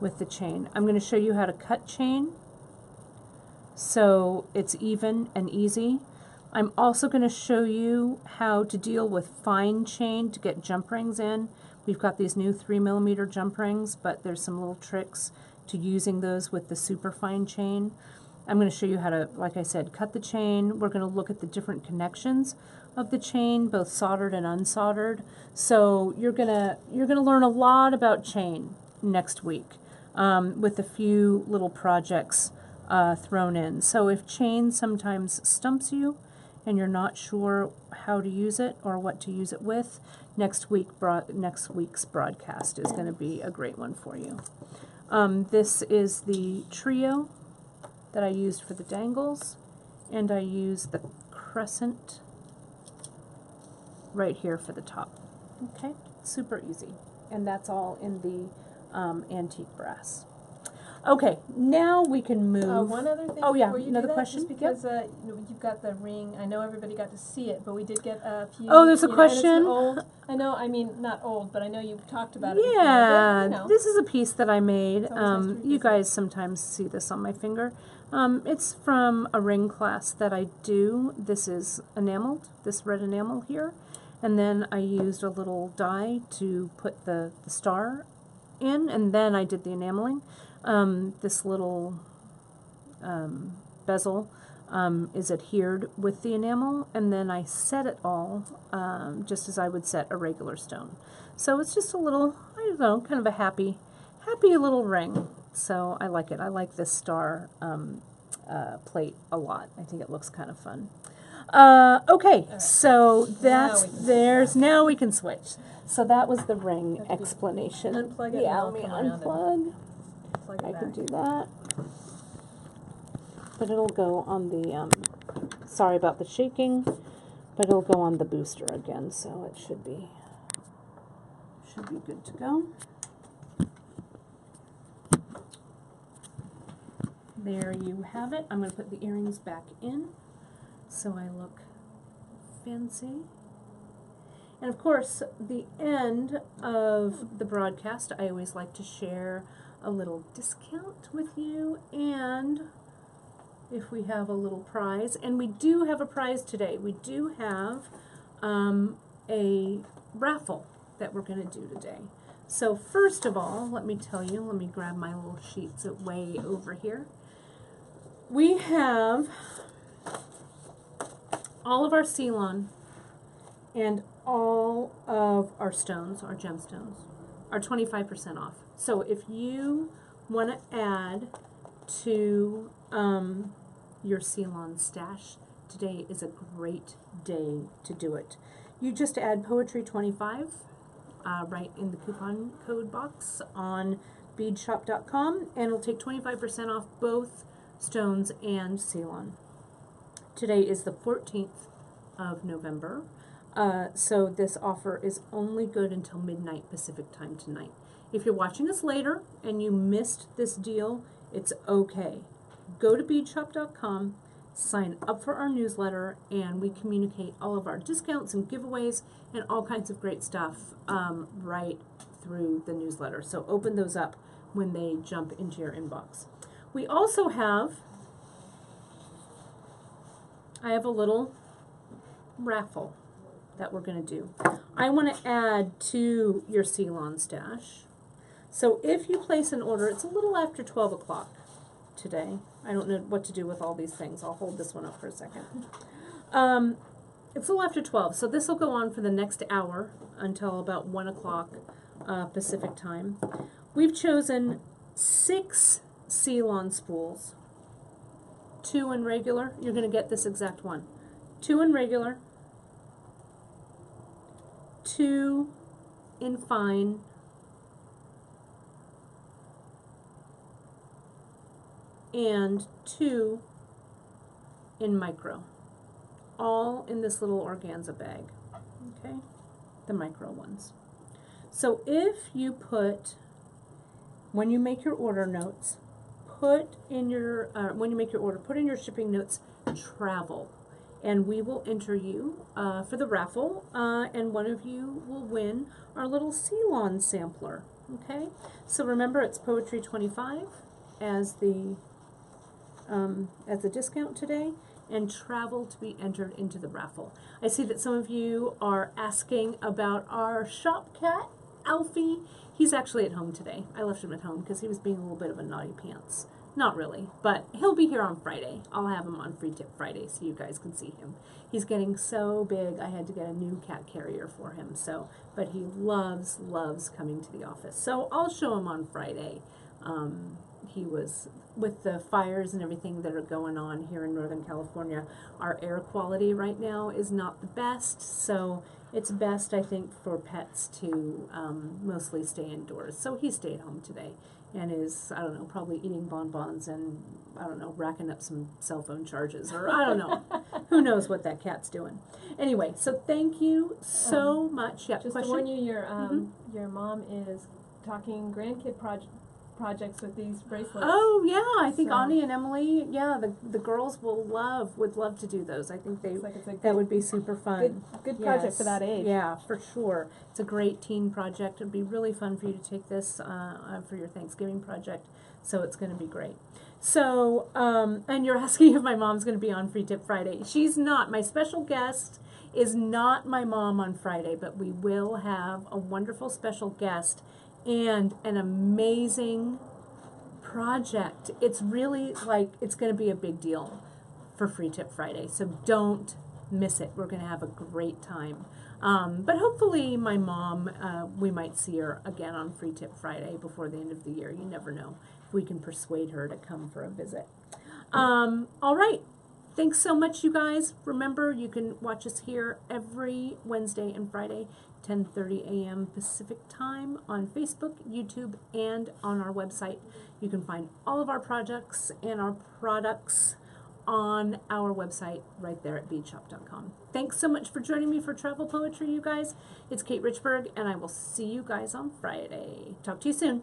with the chain. I'm going to show you how to cut chain so it's even and easy. I'm also going to show you how to deal with fine chain to get jump rings in. We've got these new 3mm jump rings, but there's some little tricks to using those with the super fine chain. I'm going to show you how to, like I said, cut the chain. We're going to look at the different connections of the chain, both soldered and unsoldered. So you're gonna learn a lot about chain next week with a few little projects thrown in. So if chain sometimes stumps you and you're not sure how to use it or what to use it with, next week's broadcast is going to be a great one for you. This is the trio that I used for the dangles, and I used the crescent right here for the top. Okay, super easy, and that's all in the antique brass. Okay, now we can move. One other thing Oh, yeah, before you another do that, question? just because you've got the ring. I know everybody got to see it, but we did get a few. Oh, there's a and it's question? old. I know. I mean, not old, but I know you've talked about it. Yeah, Before, but, this is a piece that I made. It's always nice to You revisit. guys sometimes see this on my finger. It's from a ring class that I do. This is enameled, this red enamel here. And then I used a little die to put the star in, and then I did the enameling. This little bezel is adhered with the enamel, and then I set it all just as I would set a regular stone. So it's just a little, I don't know, kind of a happy little ring. So I like it. I like this star plate a lot. I think it looks kind of fun. Okay, so now we can switch. So that was the ring Have to be- explanation. Unplug it and Yeah, I'll let me come around and unplug. plug I it can back. do that. But it'll go on the, sorry about the shaking, but it'll go on the booster again, so it should be good to go. There you have it. I'm going to put the earrings back in so I look fancy. And of course, the end of the broadcast, I always like to share a little discount with you, and if we have a little prize, and we do have a prize today. We do have a raffle that we're going to do today. So first of all, let me tell you, let me grab my little sheets way over here. We have all of our Ceylon and all of our stones, our gemstones, are 25% off. So if you want to add to your Ceylon stash, today is a great day to do it. You just add Poetry25 right in the coupon code box on beadshop.com, and it'll take 25% off both stones and Ceylon. Today is the 14th of November, so this offer is only good until midnight Pacific time tonight. If you're watching this later and you missed this deal, it's okay. Go to beadshop.com, sign up for our newsletter, and we communicate all of our discounts and giveaways and all kinds of great stuff right through the newsletter. So open those up when they jump into your inbox. We also have, I have a little raffle that we're going to do. I want to add to your Ceylon stash. So if you place an order, it's a little after 12 o'clock today. I don't know what to do with all these things. I'll hold this one up for a second. It's a little after 12, so this will go on for the next hour until about 1 o'clock Pacific time. We've chosen 6 Ceylon spools, 2 in regular. You're going to get this exact one. 2 in regular, 2 in fine, and 2 in micro. All in this little organza bag, okay? The micro ones. So if you put, when you make your order notes, put in your, when you make your order, put in your shipping notes, travel. And we will enter you for the raffle, and one of you will win our little Ceylon sampler, okay? So remember, it's Poetry25 as the discount today, and travel to be entered into the raffle. I see that some of you are asking about our shop cat, Alfie. He's actually at home today. I left him at home because he was being a little bit of a naughty pants. Not really, but he'll be here on Friday. I'll have him on Free Tip Friday so you guys can see him. He's getting so big, I had to get a new cat carrier for him. So, but he loves coming to the office. So I'll show him on Friday. He was, with the fires and everything that are going on here in Northern California, our air quality right now is not the best, so it's best, I think, for pets to mostly stay indoors. So he stayed home today and is, I don't know, probably eating bonbons and, I don't know, racking up some cell phone charges, or I don't know. Who knows what that cat's doing. Anyway, so thank you so much. Yeah, Just question? to warn you, your mom is talking grandkid projects with these bracelets. Oh yeah, I think So- Ani and Emily, yeah, the girls would love to do those. I think Looks like it's a that would be super fun. good project for Yes, that age. Yeah, for sure. It's a great teen project. It'd be really fun for you to take this for your Thanksgiving project. So it's going to be great. So, and you're asking if my mom's going to be on Free Tip Friday. She's not. My special guest is not my mom on Friday, but we will have a wonderful special guest and an amazing project. It's really like, it's going to be a big deal for Free Tip Friday, so don't miss it. We're going to have a great time. But hopefully my mom, we might see her again on Free Tip Friday before the end of the year. You never know if we can persuade her to come for a visit. All right. Thanks so much, you guys. Remember, you can watch us here every Wednesday and Friday, 10:30 a.m. Pacific time on Facebook, YouTube, and on our website. You can find all of our projects and our products on our website right there at beadshop.com. Thanks so much for joining me for Travel Poetry, you guys. It's Kate Richburg, and I will see you guys on Friday. Talk to you soon.